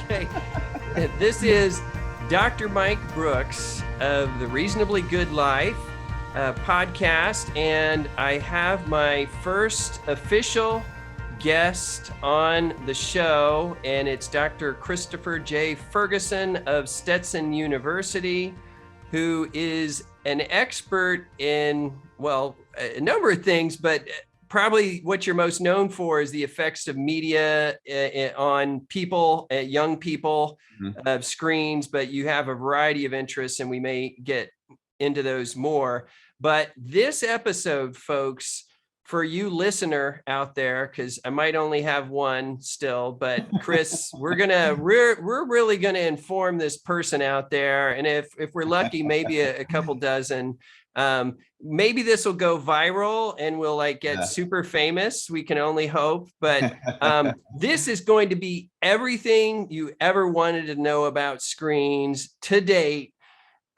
Okay. This is Dr. Mike Brooks of the Reasonably Good Life podcast, and I have my first official guest on the show, and it's Dr. Christopher J. Ferguson of Stetson University, who is an expert in, well, a number of things, but probably what you're most known for is the effects of media on people, young people, screens, but you have a variety of interests, and we may get into those more. But this episode, folks, for you listener out there, because I might only have one still, but Chris, we're really gonna inform this person out there, and if we're lucky, maybe a couple dozen. Maybe this will go viral and we'll get super famous. We can only hope, but this is going to be everything you ever wanted to know about screens to date,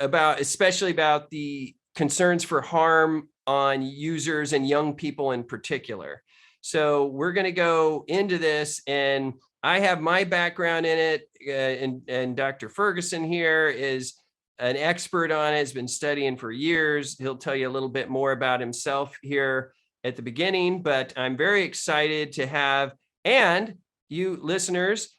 especially about the concerns for harm on users and young people in particular. So we're going to go into this, and I have my background in it, and Dr. Ferguson here is an expert on it, has been studying for years. He'll tell you a little bit more about himself here at the beginning, but I'm very excited to have, and you listeners,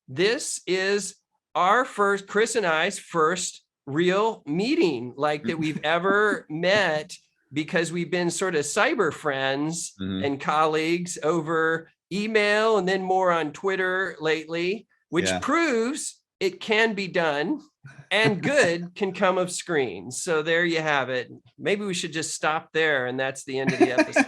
this is our first, Chris and I's first real meeting that we've ever met, because we've been sort of cyber friends and colleagues over email and then more on Twitter lately, which proves it can be done and good can come of screens. So there you have it. Maybe we should just stop there, and that's the end of the episode.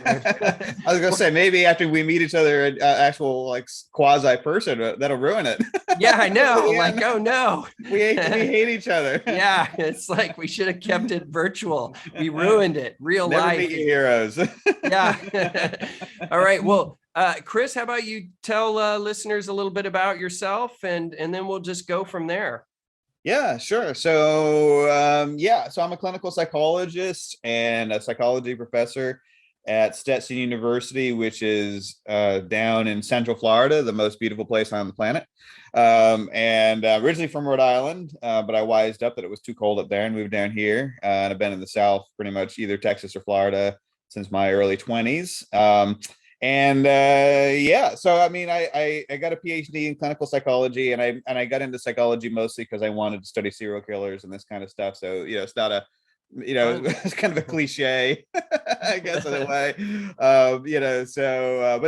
I was gonna say, maybe after we meet each other in actual quasi person, that'll ruin it. Yeah, I know. Oh no, we hate each other. Yeah, it's like we should have kept it virtual. We ruined it. Real Never life meet your heroes. Yeah. All right. Well, Chris, how about you tell listeners a little bit about yourself, and then we'll just go from there. Yeah, sure. So, so I'm a clinical psychologist and a psychology professor at Stetson University, which is down in Central Florida, the most beautiful place on the planet. And originally from Rhode Island, but I wised up that it was too cold up there and moved down here. And I've been in the South, pretty much either Texas or Florida, since my early 20s. So I mean, I got a PhD in clinical psychology, and I got into psychology mostly because I wanted to study serial killers and this kind of stuff. So it's not a, it's kind of a cliche, I guess, in a way. But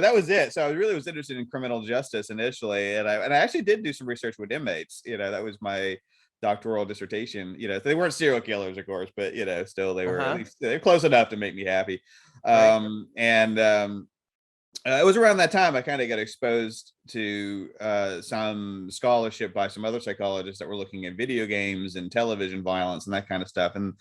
that was it. So I really was interested in criminal justice initially, and I actually did do some research with inmates. That was my doctoral dissertation. They weren't serial killers, of course, but still they were at least they're close enough to make me happy. It was around that time I kind of got exposed to some scholarship by some other psychologists that were looking at video games and television violence and that kind of stuff. And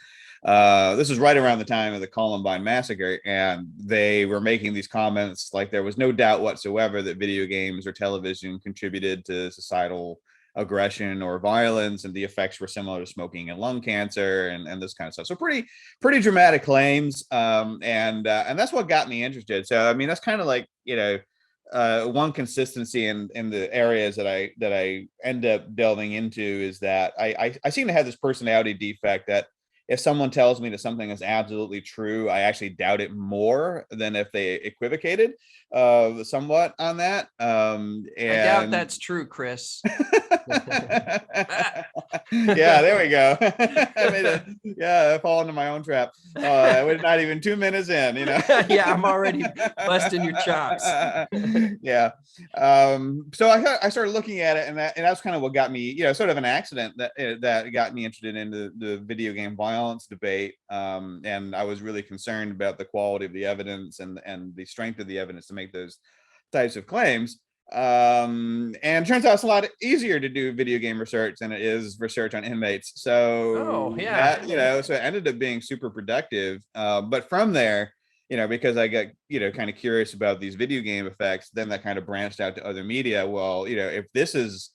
this was right around the time of the Columbine massacre, and they were making these comments like there was no doubt whatsoever that video games or television contributed to societal aggression or violence, and the effects were similar to smoking and lung cancer and this kind of stuff. So pretty dramatic claims, and that's what got me interested. So I mean, that's kind of like one consistency in the areas that I end up delving into is that I seem to have this personality defect that if someone tells me that something is absolutely true, I actually doubt it more than if they equivocated somewhat on that. I doubt that's true, Chris. Yeah, there we go. I fall into my own trap. We're not even 2 minutes in, Yeah, I'm already busting your chops. Yeah. So I started looking at it, and that's kind of what got me, sort of an accident that got me interested in the video game violence debate. And I was really concerned about the quality of the evidence and the strength of the evidence to make those types of claims. And it turns out it's a lot easier to do video game research than it is research on inmates. So so it ended up being super productive. But from there, because I got, kind of curious about these video game effects, then that kind of branched out to other media. Well, if this is,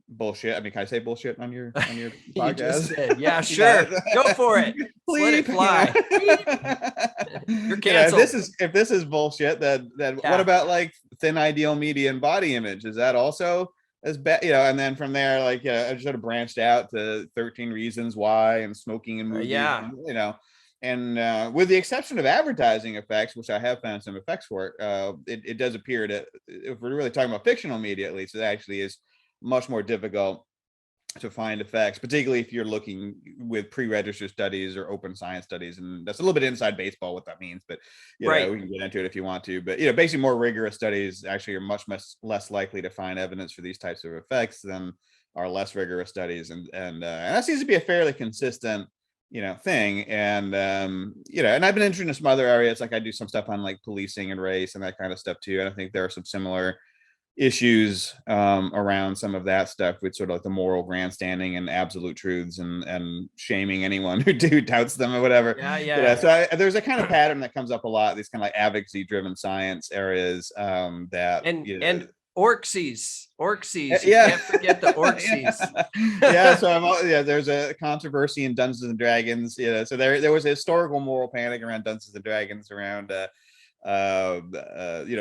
bullshit. I mean, can I say bullshit on your podcast? You just said, yeah, sure. Go for it. Let it fly. You're canceled. If this is bullshit, then what about like thin ideal median body image. Is that also as bad? And then from there, like, I sort of branched out to 13 Reasons Why and smoking in movies, Yeah. and with the exception of advertising effects, which I have found some effects for, it does appear that if we're really talking about fictional media, at least, it actually is much more difficult to find effects, particularly if you're looking with pre-registered studies or open science studies. And that's a little bit inside baseball what that means, but we can get into it if you want to. But basically more rigorous studies actually are much less likely to find evidence for these types of effects than our less rigorous studies. And that seems to be a fairly consistent thing. And and I've been interested in some other areas, like I do some stuff on like policing and race and that kind of stuff too. And I think there are some similar issues around some of that stuff with sort of like the moral grandstanding and absolute truths and shaming anyone who doubts them or whatever. So there's a kind of pattern that comes up a lot, these kind of like advocacy driven science areas that and Orcsies. You can't forget the Orcsies. So there's a controversy in Dungeons and Dragons. So there was a historical moral panic around Dungeons and Dragons around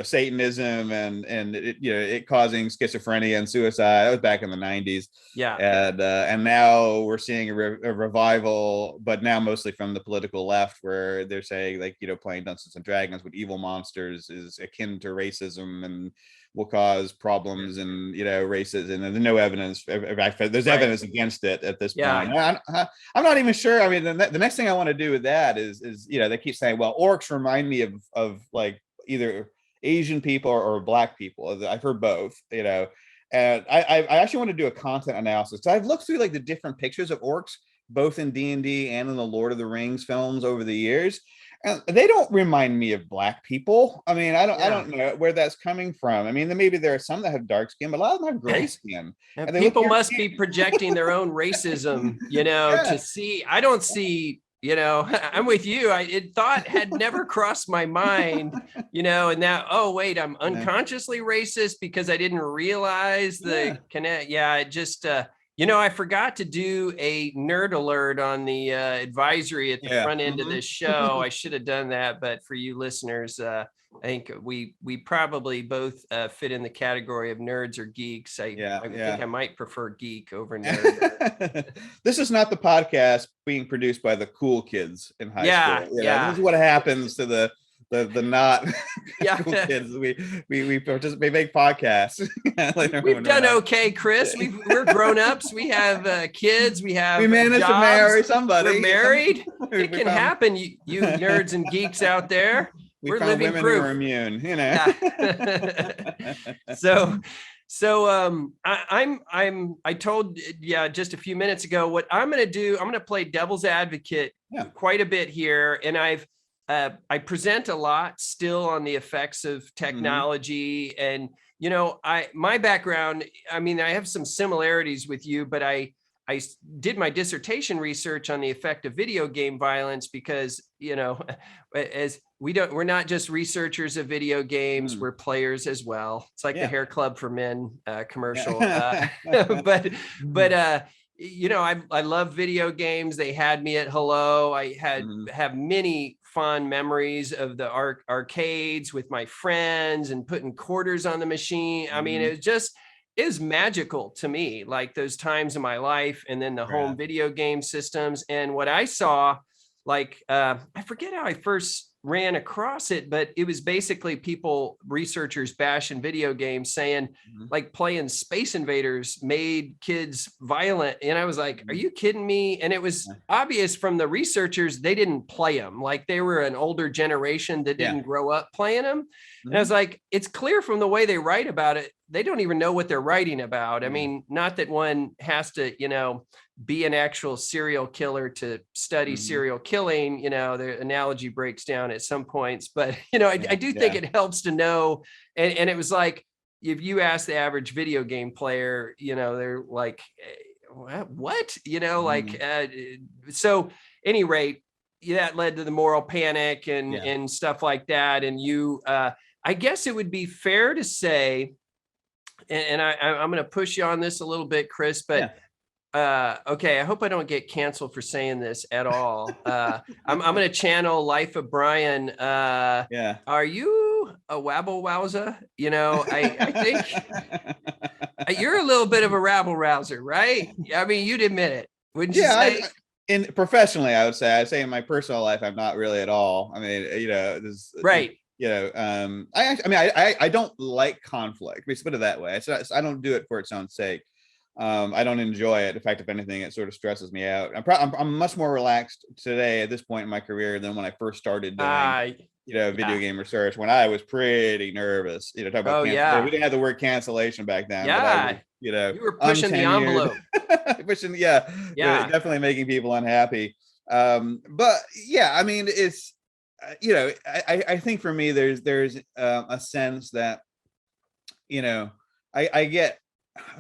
Satanism and it causing schizophrenia and suicide. That was back in the 90s. And now we're seeing a revival, but now mostly from the political left, where they're saying like playing Dungeons and Dragons with evil monsters is akin to racism and will cause problems and racism, and there's no evidence. In fact, there's evidence against it at this point. I'm not even sure. I mean, the next thing I want to do with that is they keep saying, well, orcs remind me of like either Asian people or black people. I've heard both. And I actually want to do a content analysis. So I've looked through like the different pictures of orcs, both in D&D and in the Lord of the Rings films over the years. And they don't remind me of black people. I mean, I don't know where that's coming from. I mean, maybe there are some that have dark skin, but a lot of them have gray skin. And people must be projecting their own racism, to see. I don't see, I'm with you. Thought had never crossed my mind, and now, oh, wait, I'm unconsciously racist because I didn't realize the connect. It just, I forgot to do a nerd alert on the advisory at the front end of this show. I should have done that, but for you listeners, I think we probably both fit in the category of nerds or geeks. I think I might prefer geek over nerd. This is not the podcast being produced by the cool kids in high school. This is what happens to the not cool kids. We participate, we make podcasts. We've done okay, Chris. We're grown-ups. We have kids. We managed jobs. To marry somebody. We're married. It can happen. You nerds and geeks out there. We're found living women proof. who are immune. I told just a few minutes ago what I'm going to do. I'm going to play devil's advocate quite a bit here, and I present a lot still on the effects of technology. And, my background, I mean, I have some similarities with you, but I did my dissertation research on the effect of video game violence because, as we're not just researchers of video games, we're players as well. It's like the Hair Club for Men commercial. But I love video games. They had me at hello. I have many fond memories of the arcades with my friends and putting quarters on the machine. I mean, it was magical to me, like those times in my life, and then the home video game systems. And what I saw, like, I forget how I first ran across it, but it was basically researchers bashing video games, saying like playing Space Invaders made kids violent. And I was like, are you kidding me? And it was obvious from the researchers, they didn't play them. Like they were an older generation that didn't grow up playing them. And I was like, it's clear from the way they write about it, they don't even know what they're writing about. I mean, not that one has to, be an actual serial killer to study serial killing, the analogy breaks down at some points, but I do think it helps to know. And it was like, if you ask the average video game player, they're like, what, so any rate, that led to the moral panic and stuff like that. And I guess it would be fair to say, and I'm going to push you on this a little bit, Chris, but okay, I hope I don't get canceled for saying this at all. I'm going to channel Life of Brian. Are you a wabble wowza. You know, I think you're a little bit of a rabble rouser, right? I mean, you'd admit it, wouldn't you say? In professionally, I would say. I'd say in my personal life, I'm not really at all. I mean, you know, this, right. You know, I don't like conflict. Let's put it that way. I don't do it for its own sake. I don't enjoy it. In fact, if anything, it sort of stresses me out. I'm much more relaxed today at this point in my career than when I first started doing, you know, video game research, when I was pretty nervous. You know, talk about we didn't have the word cancellation back then. Yeah. But I was, you know, you were pushing the envelope. pushing, definitely making people unhappy. But yeah, I mean, it's, you know, I think for me, there's a sense that, you know, I get,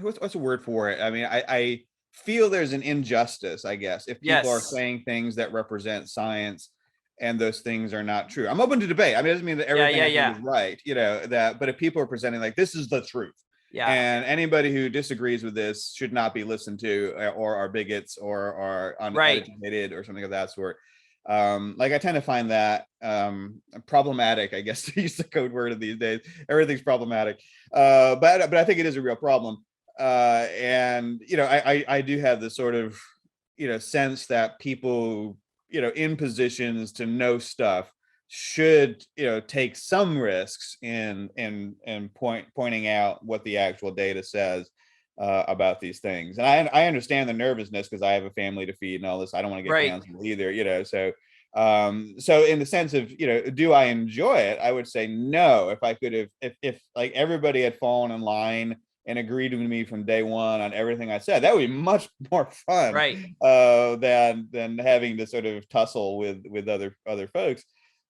what's a word for it? I mean, I feel there's an injustice, I guess, if people are saying things that represent science and those things are not true. I'm open to debate. I mean, it doesn't mean that everything is right, you know, but if people are presenting like, this is the truth, and anybody who disagrees with this should not be listened to, or are bigots, or are uneducated, or something of that sort. Like, I tend to find that problematic, I guess, to use the code word of these days. Everything's problematic, but I think it is a real problem. And you know, I do have this sort of, you know, sense that people, you know, in positions to know stuff should, you know, take some risks in pointing out what the actual data says about these things. And I understand the nervousness, because I have a family to feed and all this. I don't want to get canceled either, you know. So so in the sense of, you know, do I enjoy it? I would say no. If I could have, if like everybody had fallen in line and agreed with me from day one on everything I said, that would be much more fun, than having to sort of tussle with other folks.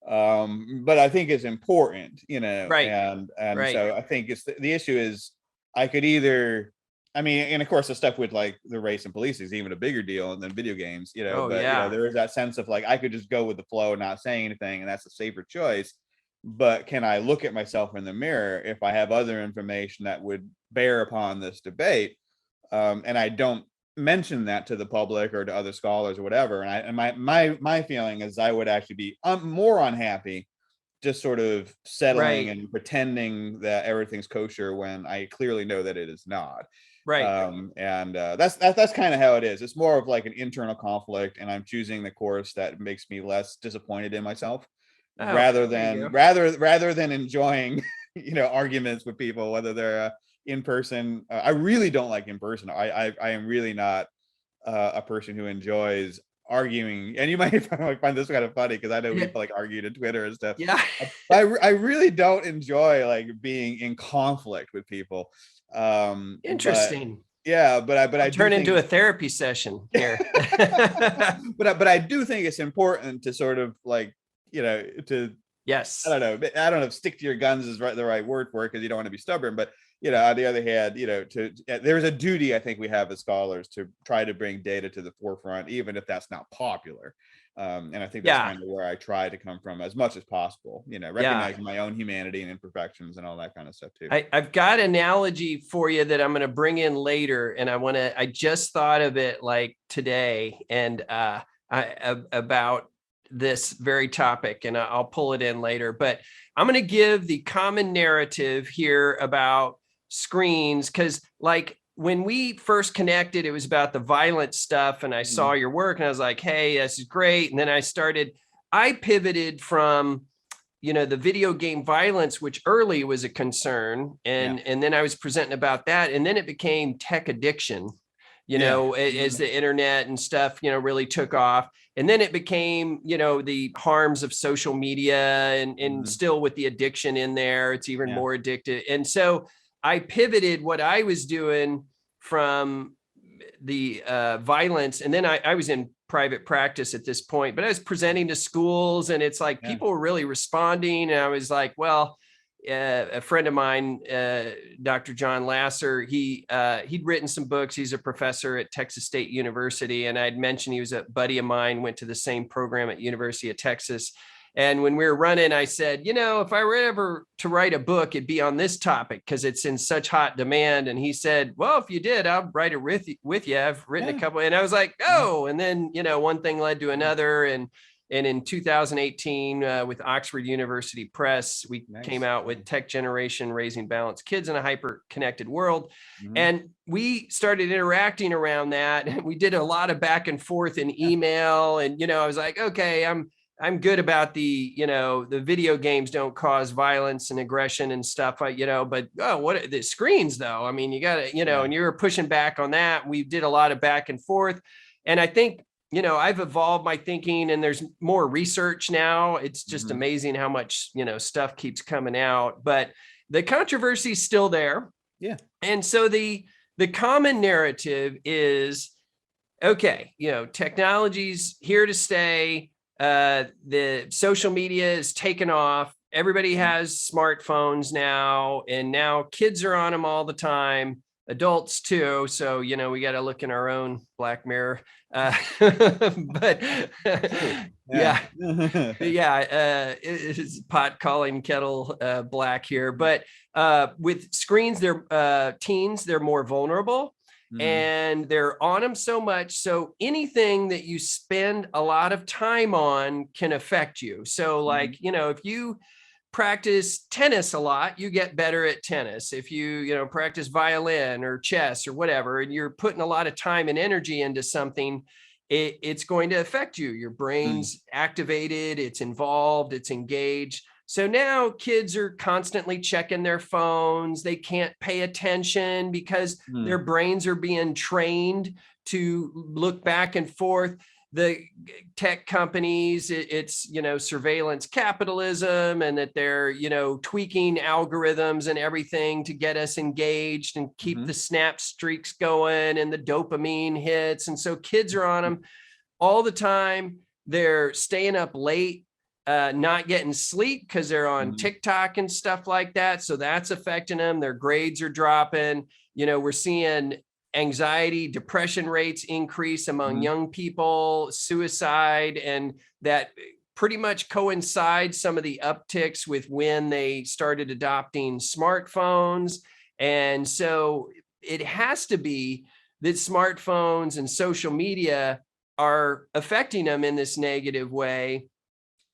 But I think it's important, you know, and so I think it's the issue is, I could either, I mean, and of course the stuff with like the race and police is even a bigger deal than video games, you know. You know, there is that sense of like, I could just go with the flow and not say anything, and that's a safer choice. But can I look at myself in the mirror if I have other information that would bear upon this debate, and I don't mention that to the public or to other scholars or whatever? And my feeling is I would actually be more unhappy just sort of settling and pretending that everything's kosher when I clearly know that it is not. And that's kind of how it is. It's more of like an internal conflict, and I'm choosing the course that makes me less disappointed in myself, rather than enjoying, you know, arguments with people, whether they're in person. I really don't like in person. I am really not a person who enjoys arguing, and you might find this kind of funny, because I know people like argue to Twitter and stuff. I really don't enjoy like being in conflict with people. Interesting. But I turn into a therapy session here. but I do think it's important to sort of like, you know, to I don't know if stick to your guns is the right word for it, because you don't want to be stubborn, but you know, on the other hand, you know, there's a duty I think we have as scholars to try to bring data to the forefront, even if that's not popular. And I think that's kind of where I try to come from as much as possible, you know, recognizing my own humanity and imperfections and all that kind of stuff too. I've got an analogy for you that I'm going to bring in later, and I just thought of it like today, and about this very topic, and I'll pull it in later. But I'm going to give the common narrative here about screens, because like when we first connected, it was about the violent stuff, and I saw your work and I was like, hey, this is great. And then I pivoted from, you know, the video game violence, which early was a concern, and then I was presenting about that, and then it became tech addiction, you know, as the internet and stuff, you know, really took off. And then it became, you know, the harms of social media, and still with the addiction in there, it's even more addictive. And so I pivoted what I was doing from the violence. And then I was in private practice at this point, but I was presenting to schools, and it's like people were really responding. And I was like, well, a friend of mine, Dr. John Lasser, he'd written some books. He's a professor at Texas State University. And I'd mentioned he was a buddy of mine, went to the same program at University of Texas. And when we were running, I said, you know, if I were ever to write a book, it'd be on this topic because it's in such hot demand. And he said, well, if you did, I'll write it with you. I've written a couple. And I was like, oh, and then, you know, one thing led to another. And And in 2018, with Oxford University Press, we came out with Tech Generation, Raising Balanced Kids in a Hyper-Connected World. And we started interacting around that. And we did a lot of back and forth in email. And, I was like, okay, I'm good about the video games don't cause violence and aggression and stuff, but what the screens though? I mean, you got to, and you were pushing back on that. We did a lot of back and forth. And I think, I've evolved my thinking, and there's more research now. It's just amazing how much, stuff keeps coming out, but the controversy is still there. Yeah. And so the common narrative is, okay, technology's here to stay. The social media is taken off. Everybody has smartphones now, and now kids are on them all the time, adults too. So, we got to look in our own Black Mirror. But it's pot calling kettle black here. But with screens, they're teens, they're more vulnerable. And they're on them so much. So anything that you spend a lot of time on can affect you. So like, if you practice tennis a lot, you get better at tennis. If you, practice violin or chess or whatever, and you're putting a lot of time and energy into something, it's going to affect you. Your brain's activated, it's involved, it's engaged. So now kids are constantly checking their phones. They can't pay attention because their brains are being trained to look back and forth. The tech companies, it's, surveillance capitalism, and that they're, tweaking algorithms and everything to get us engaged and keep the snap streaks going and the dopamine hits. And so kids are on them all the time. They're staying up late, not getting sleep because they're on TikTok and stuff like that. So that's affecting them. Their grades are dropping. We're seeing anxiety, depression rates increase among young people, suicide, and that pretty much coincides some of the upticks with when they started adopting smartphones. And so it has to be that smartphones and social media are affecting them in this negative way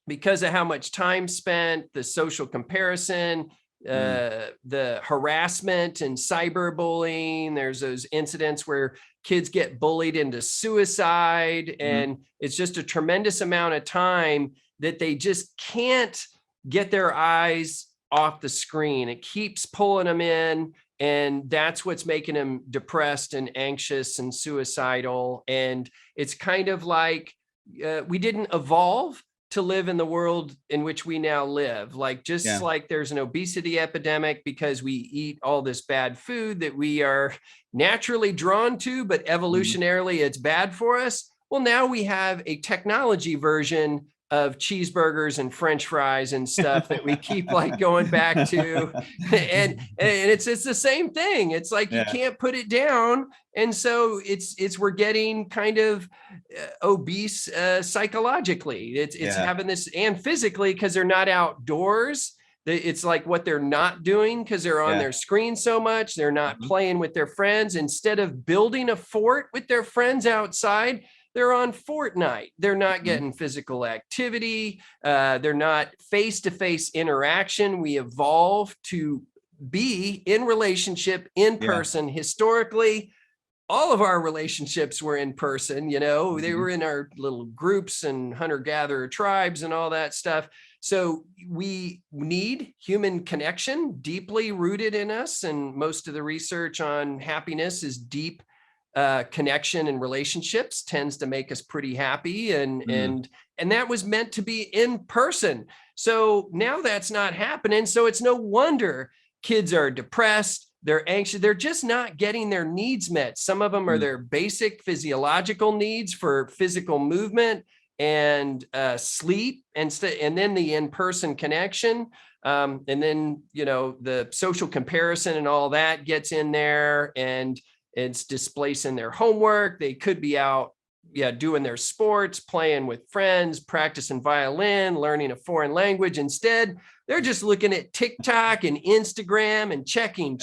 because of how much time spent, the social comparison, the harassment and cyberbullying. There's those incidents where kids get bullied into suicide, and it's just a tremendous amount of time that they just can't get their eyes off the screen. It keeps pulling them in, and that's what's making them depressed and anxious and suicidal. And it's kind of like we didn't evolve to live in the world in which we now live. Like, just like there's an obesity epidemic because we eat all this bad food that we are naturally drawn to, but evolutionarily it's bad for us. Well, now we have a technology version of cheeseburgers and French fries and stuff that we keep like going back to. And it's the same thing. It's like, you can't put it down. And so we're getting kind of obese psychologically. It's having this, and physically, because they're not outdoors. It's like what they're not doing because they're on their screen so much. They're not playing with their friends. Instead of building a fort with their friends outside, they're on Fortnite. They're not getting physical activity. They're not face-to-face interaction. We evolved to be in relationship in person. Historically, all of our relationships were in person. They were in our little groups and hunter-gatherer tribes and all that stuff. So we need human connection, deeply rooted in us. And most of the research on happiness is deep connection and relationships tends to make us pretty happy. And that was meant to be in person. So now that's not happening. So it's no wonder kids are depressed. They're anxious. They're just not getting their needs met. Some of them are their basic physiological needs for physical movement and sleep, and then the in-person connection. And then, the social comparison and all that gets in there, and it's displacing their homework. They could be out, doing their sports, playing with friends, practicing violin, learning a foreign language. Instead, they're just looking at TikTok and Instagram and checking.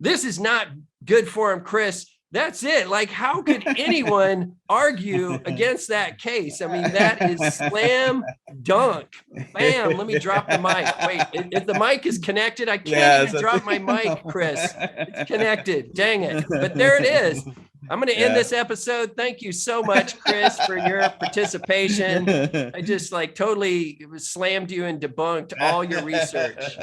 This is not good for them, Chris. That's it. Like, how could anyone argue against that case? I mean, that is slam dunk. Bam. Let me drop the mic. Wait, if the mic is connected, I can't even drop my mic, Chris. It's connected. Dang it. But there it is. I'm going to end this episode. Thank you so much, Chris, for your participation. I just like totally slammed you and debunked all your research.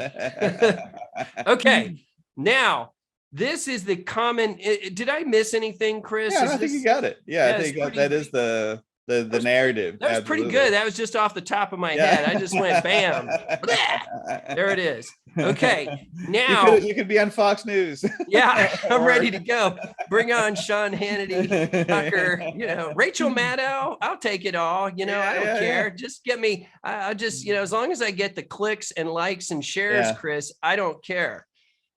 Okay. Now, this is the common. Did I miss anything, Chris? Yeah, I think you got it. Yeah, I think that is the narrative. That was pretty good. That was just off the top of my head. I just went bam. There it is. Okay, now you could be on Fox News. Yeah, I'm ready to go. Bring on Sean Hannity, Tucker, Rachel Maddow. I'll take it all. I don't care. Just get me. I'll just, as long as I get the clicks and likes and shares, Chris, I don't care.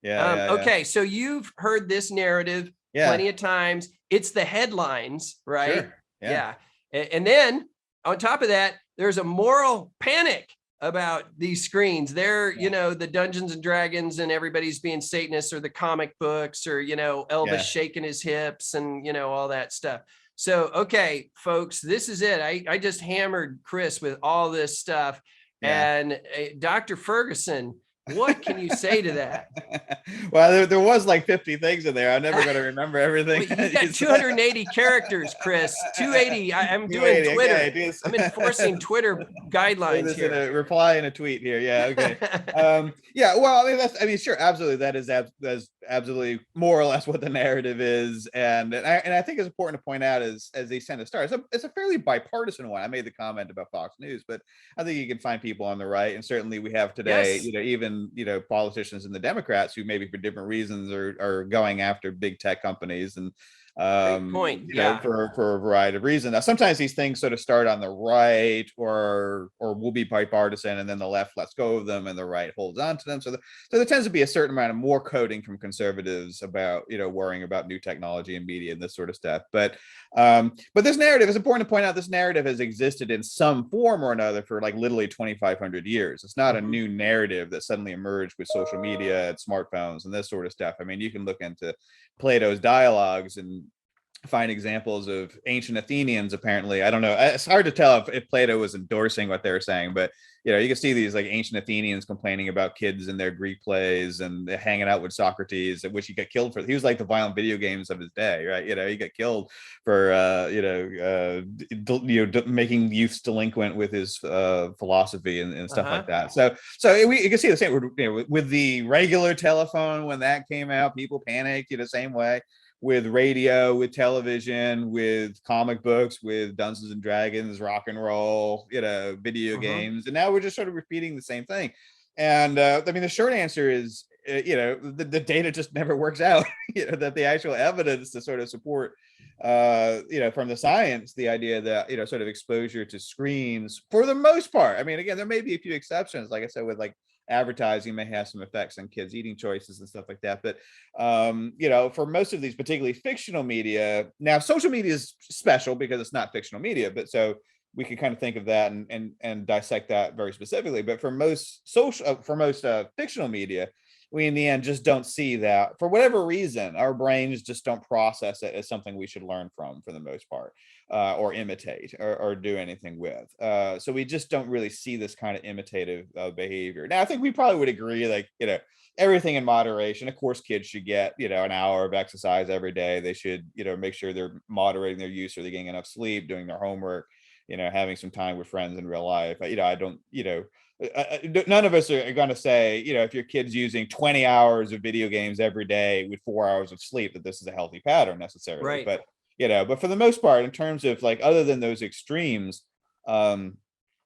Okay, so you've heard this narrative plenty of times. It's the headlines, right? Sure. Yeah. And then on top of that, there's a moral panic about these screens. They're, the Dungeons and Dragons and everybody's being Satanists, or the comic books, or, Elvis shaking his hips and, all that stuff. So, okay, folks, this is it. I just hammered Chris with all this stuff. And Dr. Ferguson, what can you say to that? Well, there was like 50 things in there. I'm never going to remember everything. Well, you got 280 characters, Chris. 280. I'm doing Twitter. Okay, I'm enforcing Twitter guidelines here. In a reply in a tweet here. Yeah. Okay. Well, I mean, sure, absolutely. That is absolutely more or less what the narrative is, and I think it's important to point out as they tend to start. It's a fairly bipartisan one. I made the comment about Fox News, but I think you can find people on the right, and certainly we have today, even politicians and the Democrats who maybe for different reasons are going after big tech companies and for a variety of reasons. Now, sometimes these things sort of start on the right or will be bipartisan, and then the left lets go of them and the right holds on to them. So there tends to be a certain amount of more coding from conservatives about worrying about new technology and media and this sort of stuff. But this narrative is important to point out. This narrative has existed in some form or another for like literally 2,500 years. It's not a new narrative that suddenly emerged with social media and smartphones and this sort of stuff. I mean, you can look into Plato's dialogues and find examples of ancient Athenians. Apparently, I don't know. It's hard to tell if Plato was endorsing what they were saying, but you can see these like ancient Athenians complaining about kids in their Greek plays and hanging out with Socrates, which he got killed for. He was like the violent video games of his day, right? He got killed for making youths delinquent with his philosophy and stuff like that. So you can see the same with the regular telephone. When that came out, people panicked the same way. With radio, with television, with comic books, with Dungeons and Dragons, rock and roll, video games, and now we're just sort of repeating the same thing. And I mean, the short answer is, the data just never works out. That the actual evidence to sort of support, from the science, the idea that sort of exposure to screens, for the most part. I mean, again, there may be a few exceptions, like I said, with like advertising may have some effects on kids' eating choices and stuff like that. But, for most of these, particularly fictional media, now social media is special because it's not fictional media, but so we can kind of think of that and dissect that very specifically. But for most fictional media, we in the end just don't see that. For whatever reason, our brains just don't process it as something we should learn from, for the most part, or imitate or do anything with. So we just don't really see this kind of imitative behavior. Now, I think we probably would agree, like, everything in moderation. Of course, kids should get, an hour of exercise every day. They should, make sure they're moderating their use, or they're getting enough sleep, doing their homework, having some time with friends in real life. I don't, none of us are going to say, if your kid's using 20 hours of video games every day with 4 hours of sleep, that this is a healthy pattern necessarily. Right. But, but for the most part, in terms of like, other than those extremes,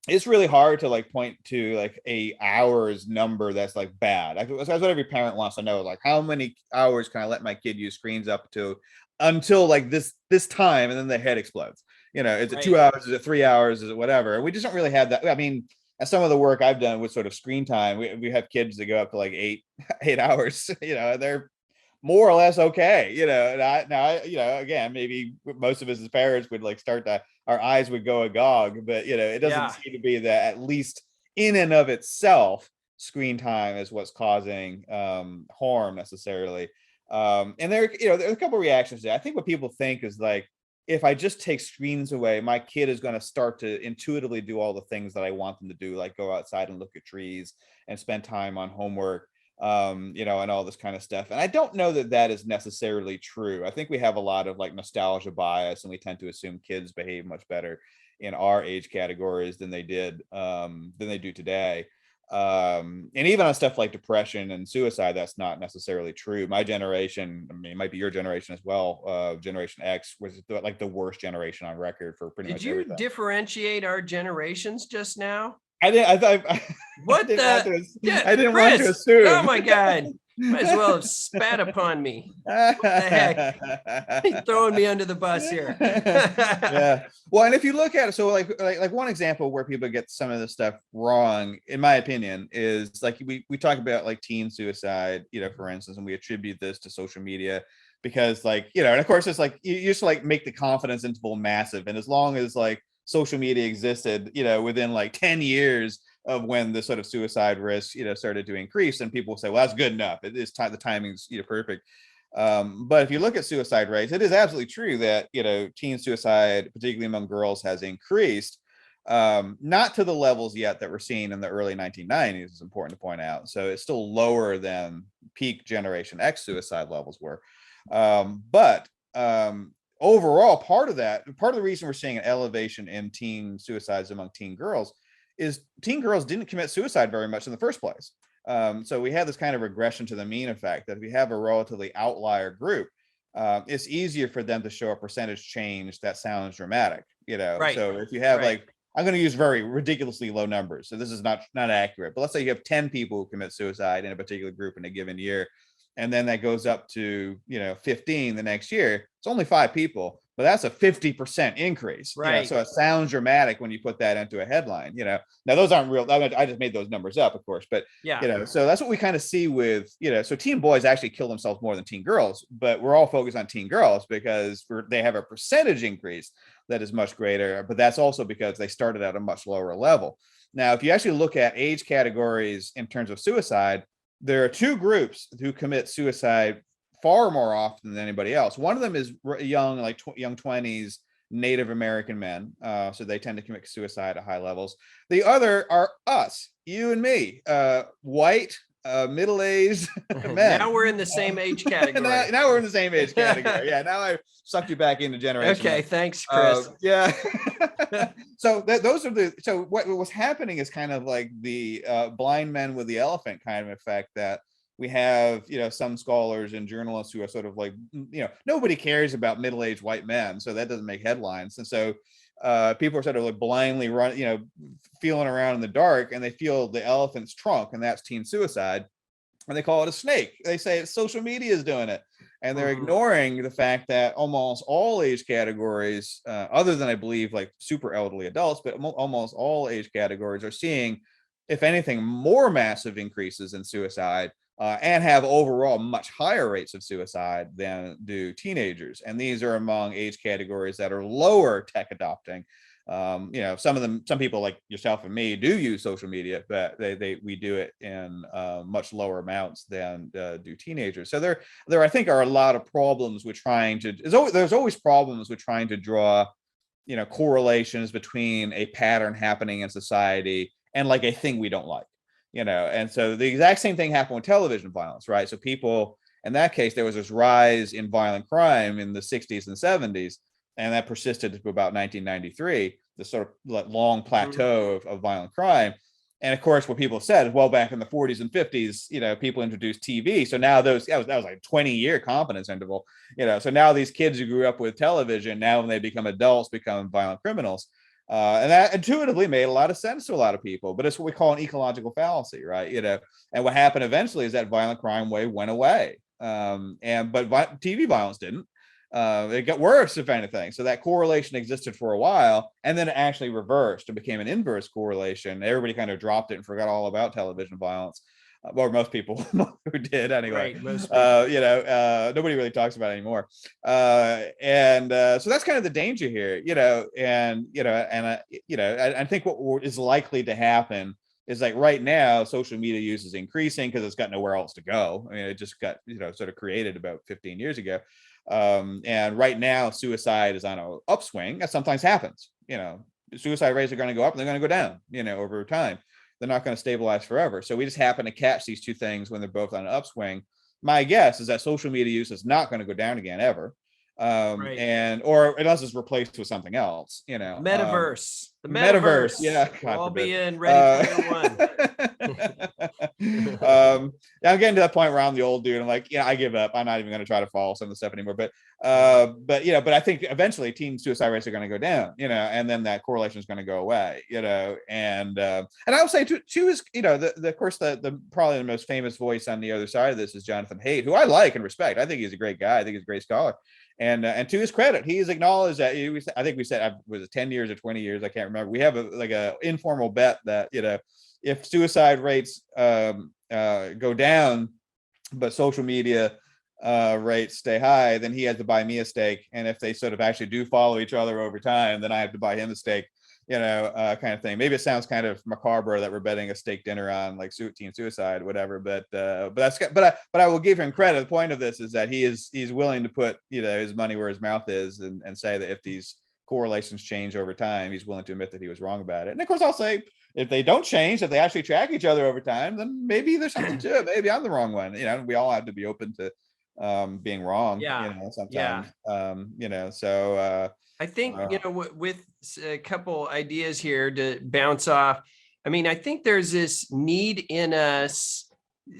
it's really hard to like point to like a hours number that's like bad. That's what every parent wants to know. Like, how many hours can I let my kid use screens up to until like this time, and then the head explodes? Is it 2 hours? Is it 3 hours? Is it whatever? We just don't really have that. I mean, as some of the work I've done with sort of screen time, we have kids that go up to like eight hours. They're more or less okay. Again, maybe most of us as parents would like our eyes would go agog, but it doesn't seem to be that, at least in and of itself, screen time is what's causing harm necessarily. And there are a couple of reactions there. I think what people think is like, if I just take screens away, my kid is going to start to intuitively do all the things that I want them to do, like go outside and look at trees and spend time on homework, and all this kind of stuff. And I don't know that that is necessarily true. I think we have a lot of like nostalgia bias, and we tend to assume kids behave much better in our age categories than they do today. And even on stuff like depression and suicide, that's not necessarily true. My generation, I mean, it might be your generation as well, Generation X, was like the worst generation on record for pretty much everything. Did you differentiate our generations just now? I didn't. I thought. What I didn't want to assume. Oh my God! Might as well have spat upon me. What the heck? He's throwing me under the bus here. Yeah. Well, and if you look at it, so like one example where people get some of this stuff wrong, in my opinion, is like we talk about like teen suicide, for instance, and we attribute this to social media because and of course it's like you just like make the confidence interval massive, and as long as like social media existed, within like 10 years of when the sort of suicide risk, started to increase, and people say, well, that's good enough. It is the timing's, perfect. But if you look at suicide rates, it is absolutely true that, teen suicide, particularly among girls, has increased, not to the levels yet that we're seeing in the early 1990s, is important to point out. So it's still lower than peak Generation X suicide levels were. But overall, part of the reason we're seeing an elevation in teen suicides among teen girls is teen girls didn't commit suicide very much in the first place. So we have this kind of regression to the mean effect that if you have a relatively outlier group, it's easier for them to show a percentage change that sounds dramatic, Right. So if you have I'm going to use very ridiculously low numbers, so this is not accurate, but let's say you have 10 people who commit suicide in a particular group in a given year, and then that goes up to 15 the next year. It's only 5 people, but that's a 50% increase. Right. So it sounds dramatic when you put that into a headline. Now those aren't real. I just made those numbers up, of course, but yeah. So that's what we kind of see with so teen boys actually kill themselves more than teen girls, but we're all focused on teen girls because they have a percentage increase that is much greater, but that's also because they started at a much lower level. Now, if you actually look at age categories in terms of suicide, there are 2 groups who commit suicide far more often than anybody else. One of them is young, like young 20s Native American men. So they tend to commit suicide at high levels. The other are us, you and me, white, middle-aged men. Now we're in the same age category. now we're in the same age category. Yeah, now I sucked you back into generation. Okay, thanks, Chris. Yeah. So what was happening is kind of like the blind men with the elephant kind of effect, that we have, some scholars and journalists who are sort of like, nobody cares about middle-aged white men, so that doesn't make headlines. And so people are sort of like blindly feeling around in the dark, and they feel the elephant's trunk, and that's teen suicide, and they call it a snake. They say it's social media is doing it, and they're ignoring the fact that almost all age categories, other than I believe like super elderly adults, but almost all age categories are seeing, if anything, more massive increases in suicide. And have overall much higher rates of suicide than do teenagers. And these are among age categories that are lower tech adopting. Some people like yourself and me do use social media, but we do it in much lower amounts than do teenagers. So there I think are a lot of problems with trying to, there's always problems with trying to draw, correlations between a pattern happening in society and like a thing we don't like. And so the exact same thing happened with television violence, right? So people, in that case, there was this rise in violent crime in the 60s and 70s, and that persisted to about 1993, this sort of long plateau of violent crime. And of course, what people said is, well, back in the 40s and 50s, people introduced TV. So now that was like a 20-year confidence interval, so now these kids who grew up with television, now when they become adults, become violent criminals. And that intuitively made a lot of sense to a lot of people, but it's what we call an ecological fallacy, right? And what happened eventually is that violent crime wave went away. But TV violence didn't. It got worse, if anything. So that correlation existed for a while, and then it actually reversed and became an inverse correlation. Everybody kind of dropped it and forgot all about television violence. Or most people who did anyway. Right, most people. Nobody really talks about it anymore. So that's kind of the danger here, I think what is likely to happen is like right now, social media use is increasing because it's got nowhere else to go. I mean, it just got, sort of created about 15 years ago. And right now, suicide is on an upswing. That sometimes happens. Suicide rates are going to go up and they're going to go down, over time. They're not going to stabilize forever. So we just happen to catch these two things when they're both on an upswing. My guess is that social media use is not going to go down again ever. Or unless it's replaced with something else, Metaverse. The metaverse. Yeah. We'll all be in Ready Player One. I'm getting to that point where I'm the old dude. I'm like, I give up. I'm not even going to try to follow some of the stuff anymore. But I think eventually teen suicide rates are going to go down, and then that correlation is going to go away, and I will say too is, of course, the probably the most famous voice on the other side of this is Jonathan Haidt, who I like and respect. I think he's a great guy. I think he's a great scholar. And to his credit, he's acknowledged that I think we said, was it 10 years or 20 years? I can't remember. We have a informal bet that, if suicide rates go down, but social media rates stay high, then he has to buy me a steak. And if they sort of actually do follow each other over time, then I have to buy him a steak, kind of thing. Maybe it sounds kind of macabre that we're betting a steak dinner on like teen suicide, whatever. But I will give him credit. The point of this is that he's willing to put his money where his mouth is, and say that if these correlations change over time, he's willing to admit that he was wrong about it. And of course, I'll say if they don't change, if they actually track each other over time, then maybe there's something to it. Maybe I'm the wrong one. We all have to be open to being wrong. Sometimes. So. I think, with a couple ideas here to bounce off. I mean, I think there's this need in us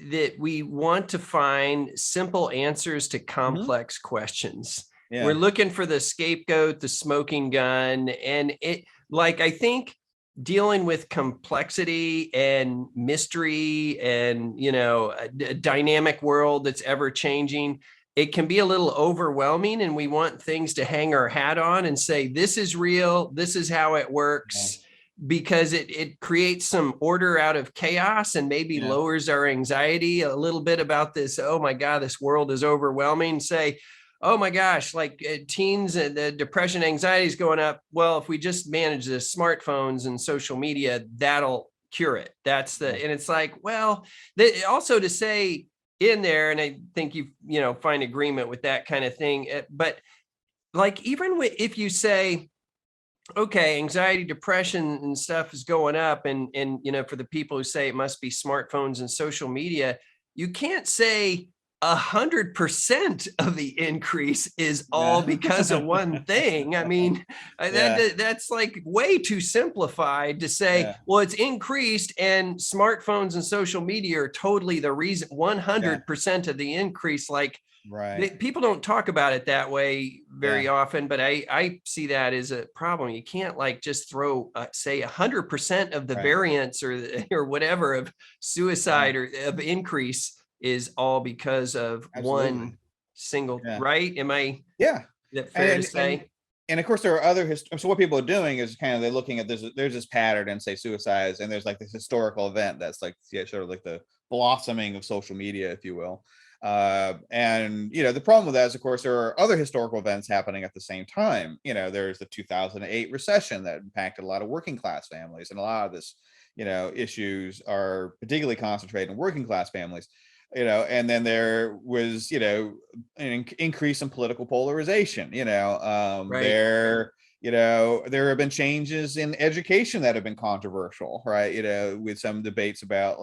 that we want to find simple answers to complex questions. Yeah. We're looking for the scapegoat, the smoking gun. And I think dealing with complexity and mystery and, a dynamic world that's ever changing, it can be a little overwhelming, and we want things to hang our hat on and say, this is real, this is how it works, because it creates some order out of chaos and maybe lowers our anxiety a little bit about this. Oh my God, this world is overwhelming. Say, oh my gosh, teens and the depression, anxiety is going up. Well, if we just manage the smartphones and social media, that'll cure it. And it's like, well, also to say, in there, and I think you find agreement with that kind of thing, but even if you say, okay, anxiety, depression and stuff is going up, and for the people who say it must be smartphones and social media, you can't say 100% of the increase is all because of one thing. I mean, that's way too simplified to say, well, it's increased and smartphones and social media are totally the reason, 100% of the increase. People don't talk about it that way very often, but I see that as a problem. You can't just throw, say 100% of the variance or whatever of suicide or of increase is all because of one single, right? Am I that fair to say? And of course there are other so what people are doing is kind of they're looking at there's this pattern in, say, suicides, and there's this historical event that's sort of the blossoming of social media, if you will. And the problem with that is, of course, there are other historical events happening at the same time. There's the 2008 recession that impacted a lot of working class families, and a lot of this issues are particularly concentrated in working class families. And then there was, an increase in political polarization, there have been changes in education that have been controversial, right? With some debates about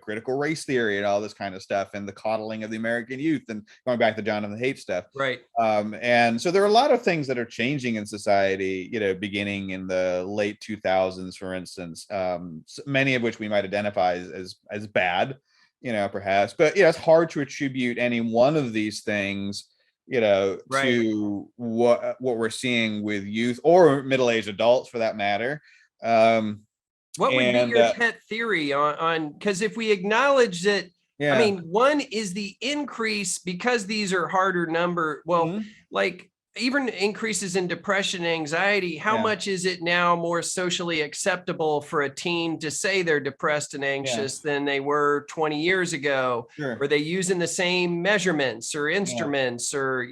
critical race theory and all this kind of stuff, and the coddling of the American youth, and going back to Jonathan Haidt stuff. Right. And so there are a lot of things that are changing in society, beginning in the late 2000s, for instance, many of which we might identify as bad, perhaps, but it's hard to attribute any one of these things, to what we're seeing with youth or middle-aged adults, for that matter. What would be your pet theory on, because if we acknowledge that, I mean, one is the increase because these are harder number. Well, even increases in depression and anxiety, how much is it now more socially acceptable for a teen to say they're depressed and anxious than they were 20 years ago? Sure. Are they using the same measurements or instruments or,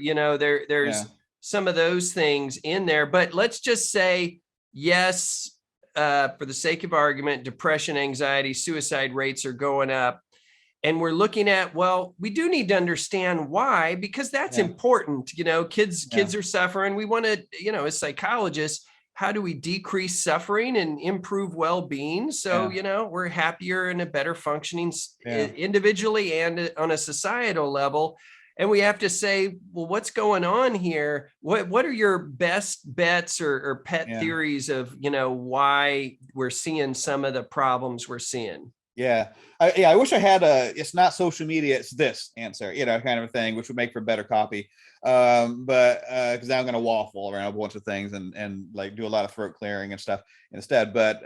there's some of those things in there, but let's just say, yes, for the sake of argument, depression, anxiety, suicide rates are going up. And we're looking at, well, we do need to understand why, because that's important. Kids are suffering. We want to, as psychologists, how do we decrease suffering and improve well-being? So, we're happier and a better functioning individually and on a societal level. And we have to say, well, what's going on here? What are your best bets or pet theories of, why we're seeing some of the problems we're seeing? Yeah. I wish I had it's not social media, it's this answer, kind of a thing, which would make for better copy. But because now I'm going to waffle around a bunch of things and like do a lot of throat clearing and stuff instead. But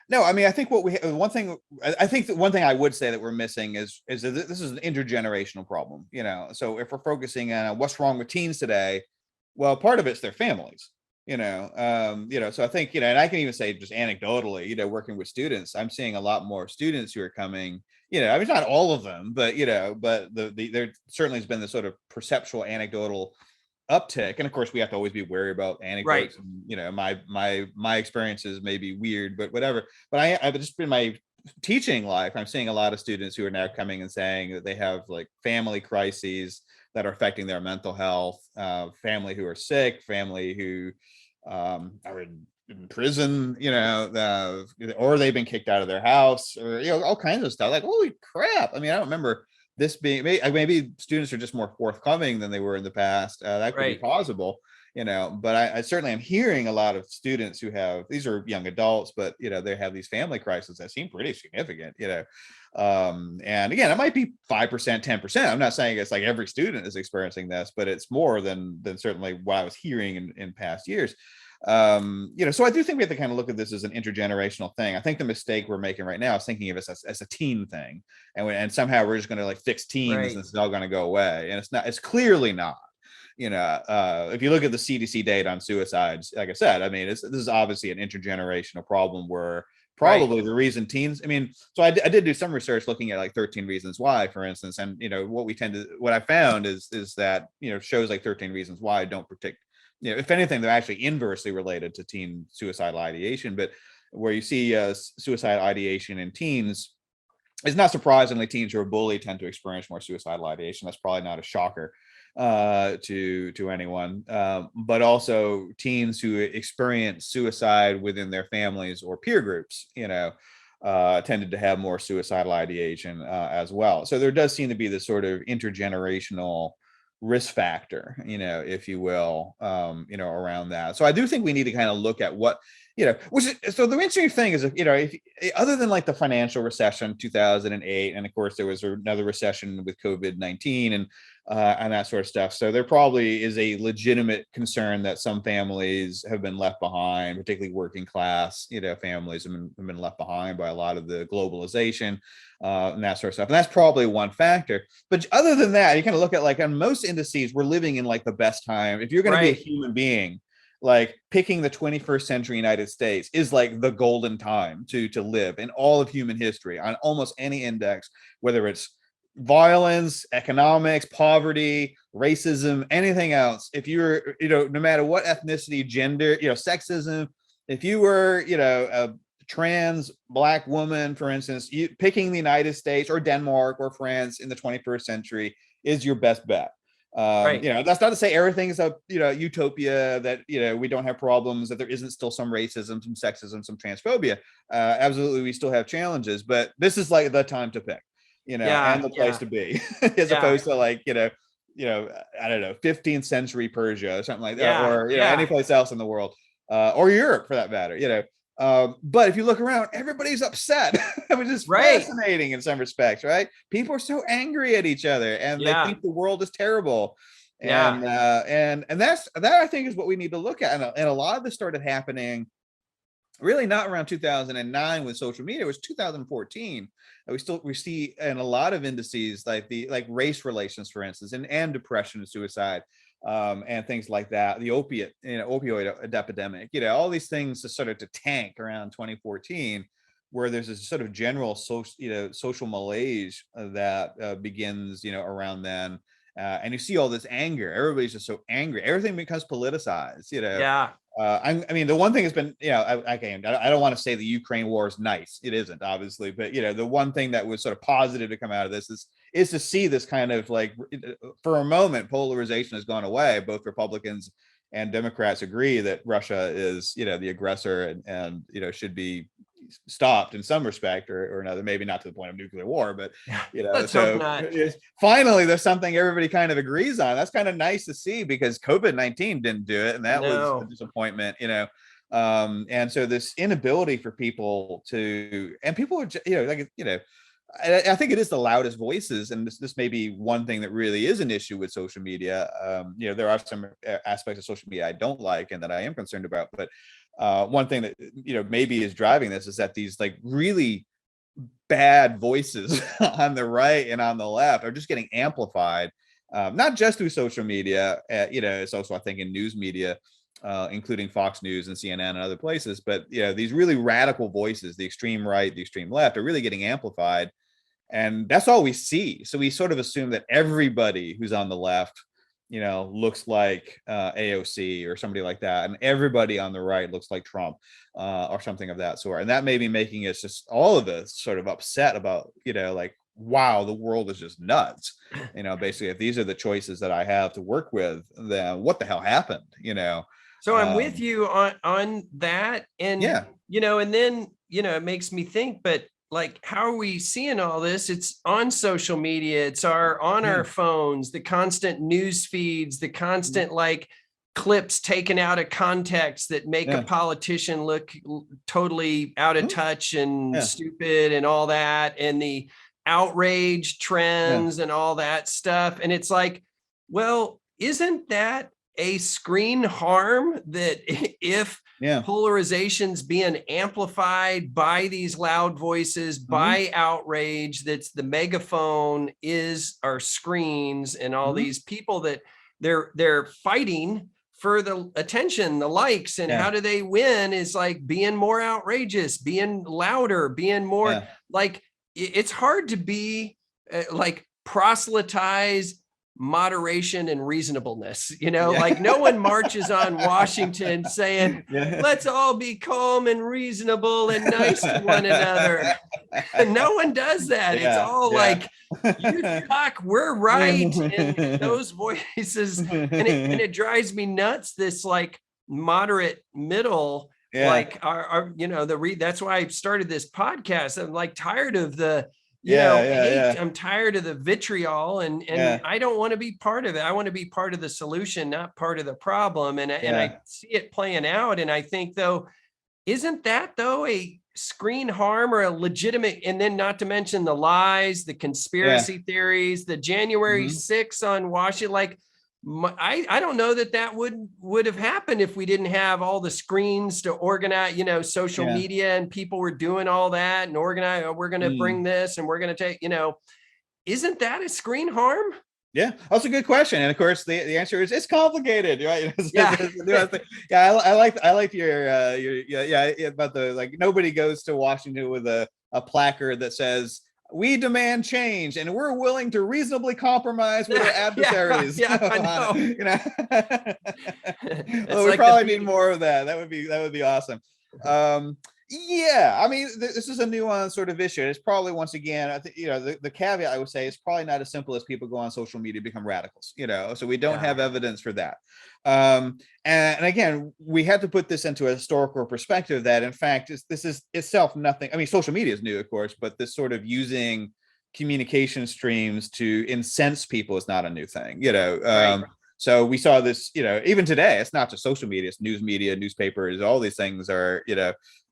no, I mean, I think one thing I would say that we're missing is that this is an intergenerational problem, so if we're focusing on what's wrong with teens today, well, part of it's their families. So I think, and I can even say just anecdotally, working with students, I'm seeing a lot more students who are coming, I mean, not all of them, but, but there certainly has been this sort of perceptual anecdotal uptick. And of course we have to always be wary about anecdotes. Right. And, my experiences may be weird, but whatever. But I've just been my teaching life, I'm seeing a lot of students who are now coming and saying that they have like family crises that are affecting their mental health, family who are sick, family who are in prison, or they've been kicked out of their house, or all kinds of stuff. Like, holy crap! I mean, I don't remember this being. Maybe students are just more forthcoming than they were in the past. That could be possible, But I certainly am hearing a lot of students who have, these are young adults, but they have these family crises that seem pretty significant, and again, it might be 5%, 10%. I'm not saying it's like every student is experiencing this, but it's more than certainly what I was hearing in past years. So I do think we have to kind of look at this as an intergenerational thing. I think the mistake we're making right now is thinking of it as a teen thing, and somehow we're just going to like fix teens and it's all going to go away, and it's clearly not. If you look at the CDC data on suicides, like I said, I mean, this is obviously an intergenerational problem where probably the reason teens, I mean, so I did do some research looking at like 13 Reasons Why, for instance, and what I found is that shows like 13 Reasons Why don't predict, if anything, they're actually inversely related to teen suicidal ideation. But where you see suicide ideation in teens, it's not surprisingly teens who are bullied tend to experience more suicidal ideation. That's probably not a shocker to anyone, but also teens who experience suicide within their families or peer groups, tended to have more suicidal ideation as well. So there does seem to be this sort of intergenerational risk factor, if you will, around that. So I do think we need to kind of look at what, so the interesting thing is, if other than like the financial recession, 2008, and of course there was another recession with COVID-19 and that sort of stuff. So there probably is a legitimate concern that some families have been left behind, particularly working class, families have been left behind by a lot of the globalization and that sort of stuff. And that's probably one factor. But other than that, you kind of look at like on most indices, we're living in like the best time. If you're going to be a human being, like picking the 21st century United States is like the golden time to live in all of human history on almost any index, whether it's violence, economics, poverty, racism, anything else. If you're, no matter what ethnicity, gender, sexism, if you were, a trans Black woman, for instance, picking the United States or Denmark or France in the 21st century is your best bet. That's not to say everything is a utopia, that we don't have problems, that there isn't still some racism, some sexism, some transphobia. Absolutely, we still have challenges, but this is like the time to pick, and the place to be, as opposed to like I don't know, 15th century Persia or something like that, or any place else in the world, or Europe for that matter. But if you look around, everybody's upset, which is fascinating in some respects, right? People are so angry at each other and they think the world is terrible. And that I think is what we need to look at. And a lot of this started happening really not around 2009 with social media. It was 2014. We see in a lot of indices like race relations, for instance, and depression and suicide, and things like that, the opioid epidemic, all these things just started to tank around 2014, where there's this sort of general social malaise that begins, around then. And you see all this anger. Everybody's just so angry. Everything becomes politicized, I mean, the one thing has been, I don't want to say the Ukraine war is nice. It isn't, obviously, but the one thing that was sort of positive to come out of this is to see this kind of like, for a moment, polarization has gone away. Both Republicans and Democrats agree that Russia is, the aggressor and should be stopped in some respect or another, maybe not to the point of nuclear war, but Let's hope not. Finally there's something everybody kind of agrees on. That's kind of nice to see, because COVID-19 didn't do it, and that was a disappointment. And so this inability for people to, and people are I think it is the loudest voices, and this may be one thing that really is an issue with social media. There are some aspects of social media I don't like and that I am concerned about, but one thing that maybe is driving this is that these like really bad voices on the right and on the left are just getting amplified, not just through social media. It's also, I think, in news media, including Fox News and CNN and other places. But these really radical voices, the extreme right, the extreme left, are really getting amplified, and that's all we see. So we sort of assume that everybody who's on the left looks like AOC or somebody like that, and everybody on the right looks like Trump or something of that sort. And that may be making us, just all of us, sort of upset about, like, wow, the world is just nuts. Basically, if these are the choices that I have to work with, then what the hell happened? So I'm with you on that, and and then it makes me think, but like, how are we seeing all this? It's on social media, it's on our phones, the constant news feeds, the constant like clips taken out of context that make a politician look totally out of touch and stupid and all that, and the outrage trends and all that stuff. And it's like, well, isn't that a screen harm, that if polarization's being amplified by these loud voices, by outrage, that's the megaphone is our screens, and all these people that they're fighting for the attention, the likes, and how do they win is like being more outrageous, being louder, being more like, it's hard to be like proselytize moderation and reasonableness, like no one marches on Washington saying, let's all be calm and reasonable and nice to one another. And no one does that. It's all like, you suck, we're right. And those voices, and it drives me nuts, this like moderate middle, like that's why I started this podcast. I'm like tired of the hate. I'm tired of the vitriol, and I don't want to be part of it. I want to be part of the solution, not part of the problem. And I see it playing out. And I think, though, isn't that though a screen harm or a legitimate? And then not to mention the lies, the conspiracy theories, the January 6th on Washington, like, I don't know that would have happened if we didn't have all the screens to organize, social media, and people were doing all that and organize, we're going to bring this and we're going to take, isn't that a screen harm? Yeah, that's a good question. And of course, the answer is it's complicated, right? I like your about the, like, nobody goes to Washington with a placard that says, we demand change, and we're willing to reasonably compromise with our adversaries. I know. Well, we probably need more of that. That would be awesome. I mean, this is a nuanced sort of issue. It's probably, once again, I think, the caveat I would say is probably not as simple as people go on social media to become radicals, so we don't have evidence for that. And again, we have to put this into a historical perspective that, in fact, this is itself nothing. I mean, social media is new, of course, but this sort of using communication streams to incense people is not a new thing, Right. So we saw this, even today. It's not just social media; it's news media, newspapers. All these things are,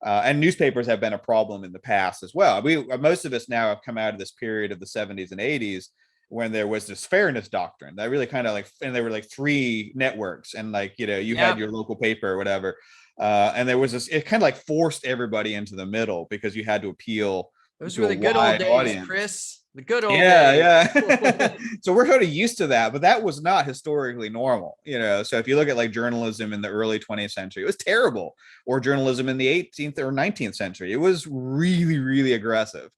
and newspapers have been a problem in the past as well. Most of us now have come out of this period of the 70s and 80s when there was this fairness doctrine that really kind of like, and there were like 3 networks, and like, you had your local paper or whatever, and there was this. It kind of like forced everybody into the middle because you had to appeal. Those were the good old days, audience. Chris. The good old days. So we're sort of used to that, but that was not historically normal, So if you look at like journalism in the early 20th century, it was terrible. Or journalism in the 18th or 19th century, it was really, really aggressive.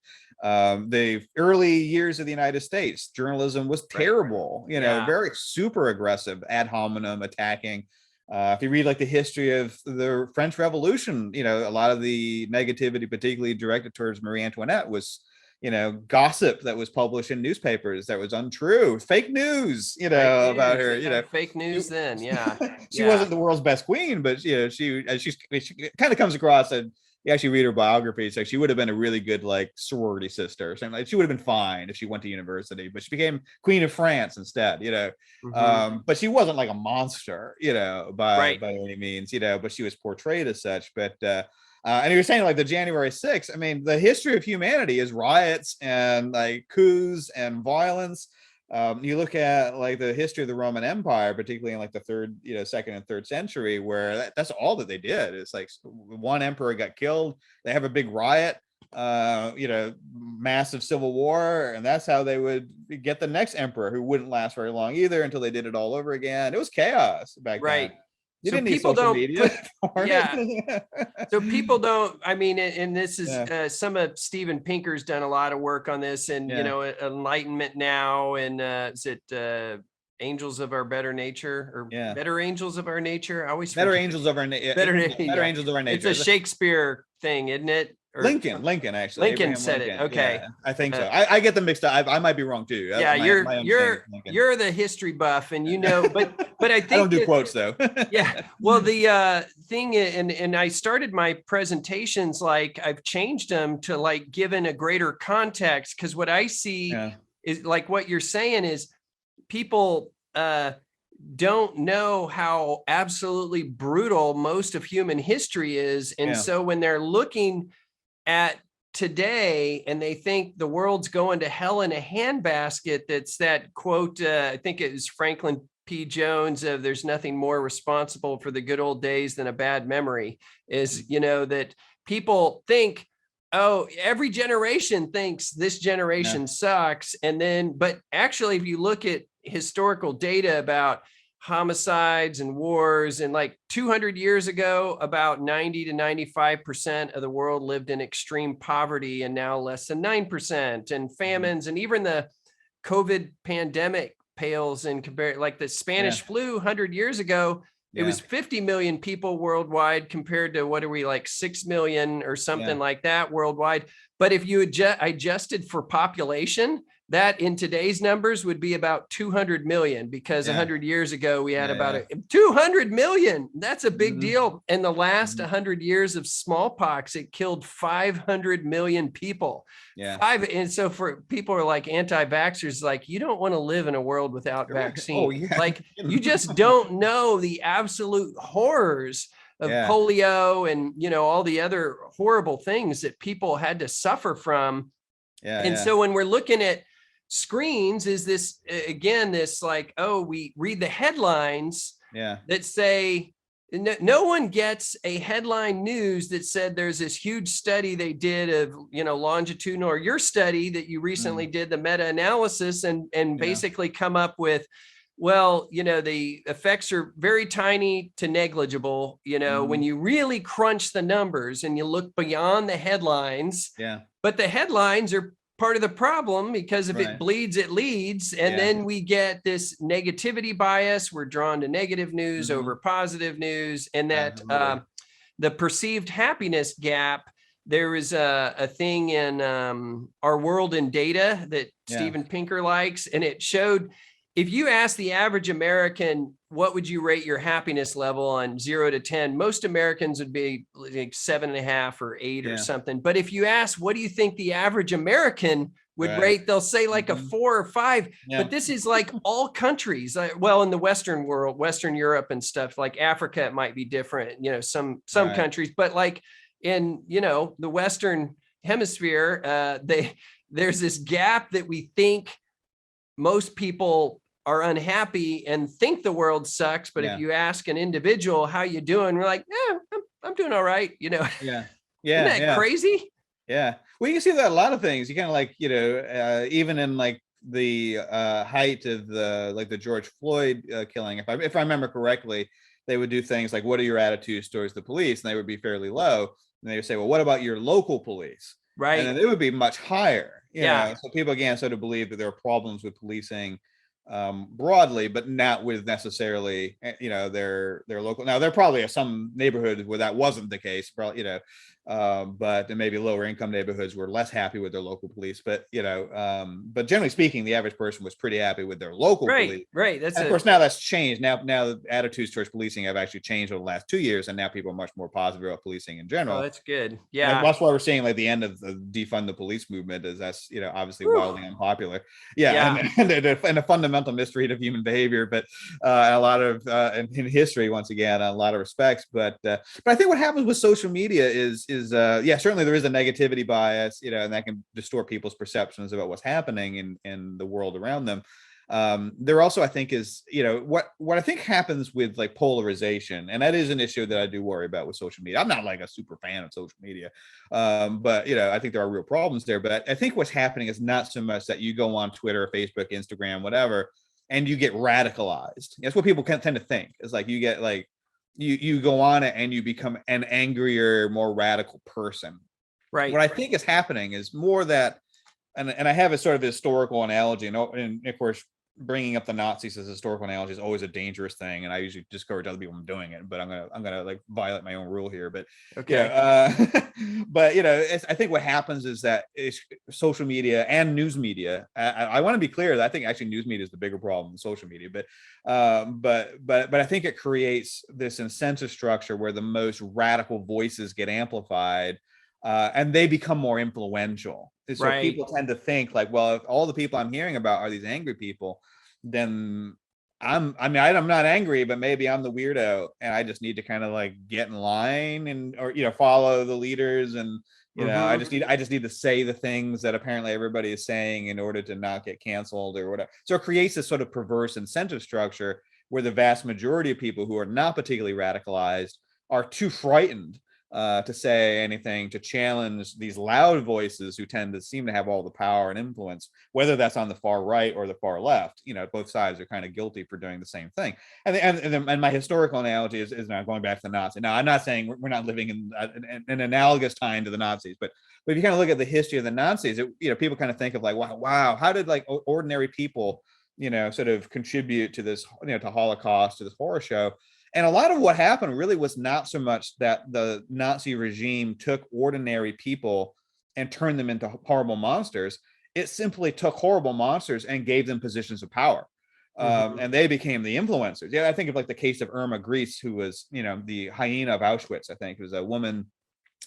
The early years of the United States, journalism was terrible, very super aggressive, ad hominem attacking. If you read like the history of the French Revolution, you know, a lot of the negativity, particularly directed towards Marie Antoinette, was, you know, gossip that was published in newspapers that was untrue, fake news, you know, about her. You know, fake news. Then, yeah, she wasn't the world's best queen, but you know, she kind of comes across, and you actually read her biography, it's like she would have been a really good like sorority sister or something. Like she would have been fine if she went to university, but she became Queen of France instead, you know. But she wasn't like a monster, you know, by any means, you know, but she was portrayed as such. But and you were saying like the January 6th, I mean, the history of humanity is riots and like coups and violence. You look at like the history of the Roman Empire, particularly in like the third, you know, second and third century, where that's all that they did. It's like one emperor got killed, they have a big riot, you know, massive civil war, and that's how they would get the next emperor, who wouldn't last very long either until they did it all over again. It was chaos back then. You so didn't need people social don't media so people don't, I mean, and this is some of Steven Pinker's done a lot of work on this, and you know, Enlightenment Now, and is it Angels of Our Better Nature, or Better Angels of Our Nature? I always Better Angels of Our Better Angels of Our Nature. It's a Shakespeare thing, isn't it? Or Lincoln actually. Lincoln said it. Okay, yeah, I think so. I get them mixed up. I might be wrong too. Yeah, you're the history buff, and you know, but I think I don't do quotes though. Yeah, well, the thing, and I started my presentations, like I've changed them to like given a greater context, because what I see is like what you're saying is people don't know how absolutely brutal most of human history is, and so when they're looking at today and they think the world's going to hell in a handbasket, that's that quote, I think it was Franklin P. Jones, of "There's nothing more responsible for the good old days than a bad memory," is, you know, that people think, oh, every generation thinks this generation sucks, and then, but actually if you look at historical data about homicides and wars, and like 200 years ago, about 90 to 95% of the world lived in extreme poverty, and now less than 9%, and famines, and even the COVID pandemic pales in compare, like the Spanish flu 100 years ago, it was 50 million people worldwide compared to, what are we, like 6 million or something like that worldwide. But if you adjusted for population, that in today's numbers would be about 200 million, because 100 years ago we had about 200 million. That's a big deal. And the last 100 years of smallpox, it killed 500 million people. And so for people who are like anti-vaxxers, like, you don't want to live in a world without vaccine. Like, you just don't know the absolute horrors of polio and, you know, all the other horrible things that people had to suffer from. So when we're looking at screens, is this, again, this like, oh, we read the headlines that say, no one gets a headline news that said there's this huge study they did of, you know, longitudinal, or your study that you recently did, the meta-analysis, and basically come up with, well, you know, the effects are very tiny to negligible, you know, when you really crunch the numbers and you look beyond the headlines. But the headlines are part of the problem, because if it bleeds, it leads. And then we get this negativity bias. We're drawn to negative news over positive news. And that the perceived happiness gap, there is a thing in Our World in Data that Steven Pinker likes. And it showed, if you ask the average American, what would you rate your happiness level on 0 to 10? Most Americans would be like 7.5 or 8 or something. But if you ask, what do you think the average American would rate, they'll say like a 4 or 5. But this is like all countries. Well, in the Western world, Western Europe and stuff, like Africa, it might be different, you know, some countries, but like in, you know, the Western hemisphere, there's this gap that we think most people are unhappy and think the world sucks. But if you ask an individual, how you doing? We're like, I'm doing all right. You know? Isn't that crazy? Well, you can see that a lot of things. You kind of like, you know, even in like the height of the George Floyd killing, if I remember correctly, they would do things like, what are your attitudes towards the police? And they would be fairly low. And they would say, well, what about your local police? And then it would be much higher. You know? So people again sort of believe that there are problems with policing broadly, but not with necessarily, their local. Now there probably are some neighborhoods where that wasn't the case, probably, but there may be lower income neighborhoods were less happy with their local police, but but generally speaking, the average person was pretty happy with their local police. Right. That's and of course now that's changed. Now the attitudes towards policing have actually changed over the last 2 years, and now people are much more positive about policing in general. Oh, that's good. Yeah, and that's why we're seeing like the end of the defund the police movement, is that's obviously wildly unpopular. And a fundamental mystery of human behavior, but a lot of in history, once again, a lot of respects. But I think what happens with social media is certainly there is a negativity bias, and that can distort people's perceptions about what's happening in the world around them. There also, I think, is what I think happens with like polarization, and that is an issue that I do worry about with social media. I'm not like a super fan of social media, but I think there are real problems there. But I think what's happening is not so much that you go on Twitter, Facebook, Instagram, whatever, and you get radicalized. That's what people tend to think. It's like you get like you go on it and you become an angrier, more radical person. Right. What I think is happening is more that, and I have a sort of historical analogy, and of course, bringing up the Nazis as a historical analogy is always a dangerous thing, and I usually discourage other people from doing it. But I'm gonna like violate my own rule here. But okay, but I think what happens is that social media and news media. I want to be clear that I think actually news media is the bigger problem than social media. But I think it creates this incentive structure where the most radical voices get amplified. And they become more influential. So people tend to think like, well, if all the people I'm hearing about are these angry people, then I'm not angry, but maybe I'm the weirdo, and I just need to kind of like get in line or follow the leaders, and I just need to say the things that apparently everybody is saying in order to not get canceled or whatever. So it creates this sort of perverse incentive structure where the vast majority of people who are not particularly radicalized are too frightened to say anything, to challenge these loud voices who tend to seem to have all the power and influence, whether that's on the far right or the far left. Both sides are kind of guilty for doing the same thing. And my historical analogy is now going back to the Nazis. Now, I'm not saying we're not living in an analogous time to the Nazis, but if you kind of look at the history of the Nazis, people kind of think of like, wow, how did like ordinary people, sort of contribute to this, to Holocaust, to this horror show? And a lot of what happened really was not so much that the Nazi regime took ordinary people and turned them into horrible monsters. It simply took horrible monsters and gave them positions of power. And they became the influencers. Yeah, I think of like the case of Irma Gries, who was, the hyena of Auschwitz, I think. It was a woman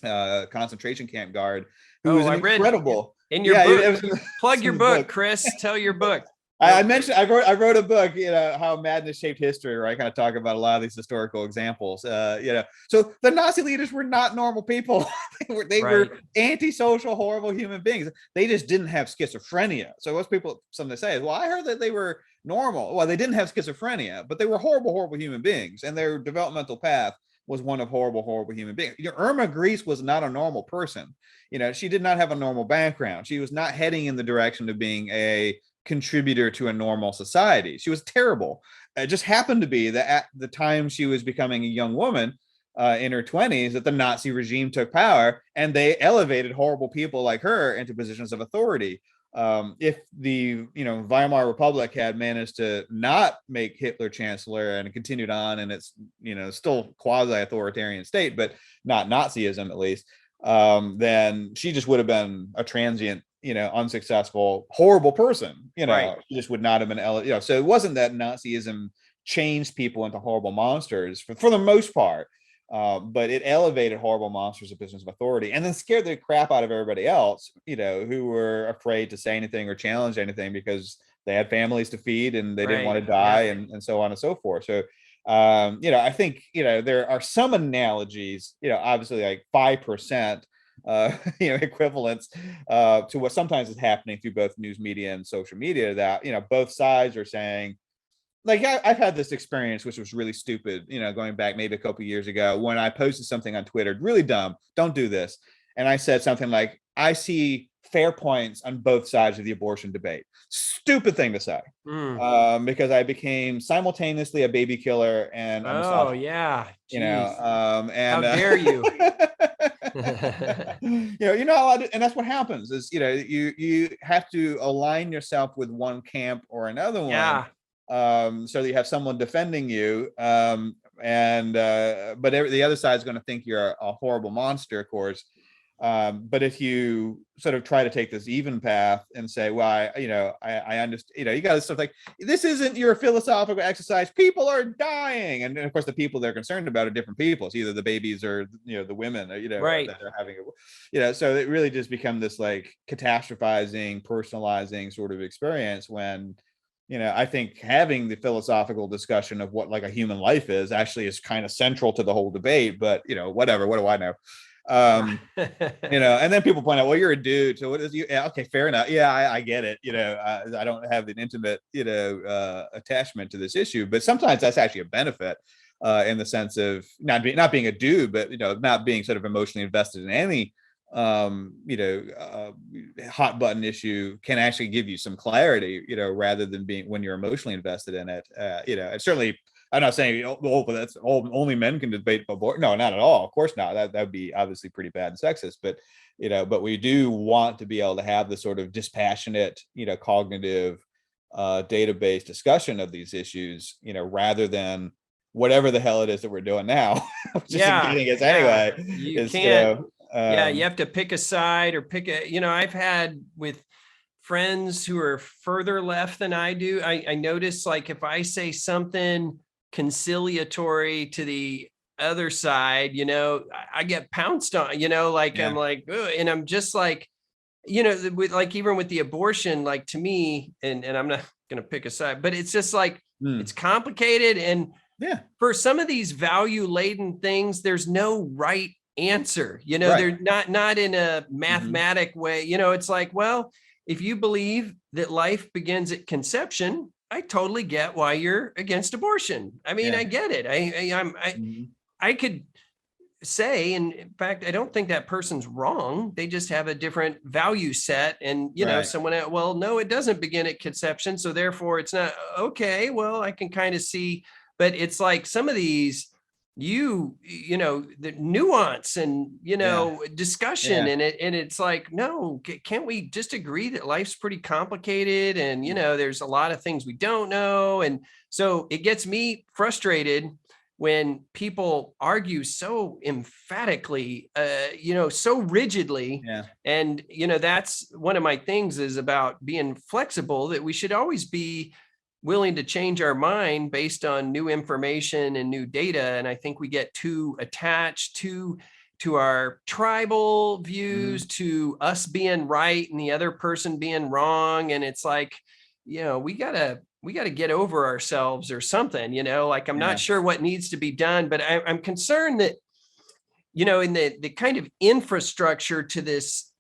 concentration camp guard who was incredible. In your book. Plug your book, Chris. Tell your book. I mentioned I wrote a book, How Madness Shaped History, where I kind of talk about a lot of these historical examples. So the Nazi leaders were not normal people. they were antisocial, horrible human beings. They just didn't have schizophrenia. So what people sometimes say is, well, I heard that they were normal. Well, they didn't have schizophrenia, but they were horrible human beings, and their developmental path was one of horrible human beings. Irma Gries was not a normal person. She did not have a normal background. She was not heading in the direction of being a contributor to a normal society. She was terrible. It just happened to be that at the time she was becoming a young woman in her 20s, that the Nazi regime took power, and they elevated horrible people like her into positions of authority. If the Weimar Republic had managed to not make Hitler chancellor and continued on in its still quasi-authoritarian state, but not Nazism at least, then she just would have been a transient, unsuccessful, horrible person. She just would not have been, so it wasn't that Nazism changed people into horrible monsters for the most part, but it elevated horrible monsters to positions of authority, and then scared the crap out of everybody else, who were afraid to say anything or challenge anything because they had families to feed and they didn't want to die, and so on and so forth. So I think there are some analogies, obviously like 5% equivalents to what sometimes is happening through both news media and social media, that both sides are saying, like, I've had this experience, which was really stupid, going back maybe a couple of years ago, when I posted something on Twitter, really dumb, don't do this, and I said something like, I see fair points on both sides of the abortion debate. Stupid thing to say, because I became simultaneously a baby killer and a Oh misogynist. yeah. You know, Jeez. and How dare you? you're not allowed to, and that's what happens is, you have to align yourself with one camp or another one. Yeah. So that you have someone defending you. But the other side is going to think you're a horrible monster, of course. But if you sort of try to take this even path and say, well, I understand, you got stuff like, this isn't your philosophical exercise. People are dying. And then, of course, the people they're concerned about are different people. It's either the babies or, the women, right. that are having, so it really just become this like catastrophizing, personalizing sort of experience when, I think having the philosophical discussion of what like a human life is actually is kind of central to the whole debate, but whatever, what do I know? And then people point out, well, you're a dude, so what is you? Yeah, okay, fair enough. Yeah, I get it. I don't have an intimate, attachment to this issue, but sometimes that's actually a benefit, in the sense of not being a dude, but not being sort of emotionally invested in any, hot button issue can actually give you some clarity, rather than being when you're emotionally invested in it. And certainly. I'm not saying, but that's only men can debate abortion. No, not at all. Of course not. That would be obviously pretty bad and sexist. But but we do want to be able to have the sort of dispassionate, cognitive, database discussion of these issues, rather than whatever the hell it is that we're doing now. Just getting us anyway. You can't. You have to pick a side or pick a. I've had with friends who are further left than I do. I notice, like, if I say something conciliatory to the other side, I get pounced on, I'm like, ugh, and I'm just like, with like, even with the abortion, like to me, and I'm not going to pick a side, but it's just like, it's complicated. And for some of these value laden things, there's no right answer, they're not in a mathematic way, it's like, well, if you believe that life begins at conception, I totally get why you're against abortion. I mean, I get it. I could say, and in fact, I don't think that person's wrong. They just have a different value set. And, someone, well, no, it doesn't begin at conception. So therefore it's not okay. Well, I can kind of see, but it's like some of these, the nuance and, discussion and it's like, no, can't we just agree that life's pretty complicated? And, there's a lot of things we don't know. And so it gets me frustrated when people argue so emphatically, so rigidly. And, that's one of my things is about being flexible, that we should always be willing to change our mind based on new information and new data. And I think we get too attached to our tribal views, to us being right and the other person being wrong. And it's like, we gotta get over ourselves or something, like, I'm not sure what needs to be done, but I'm concerned that, in the kind of infrastructure to this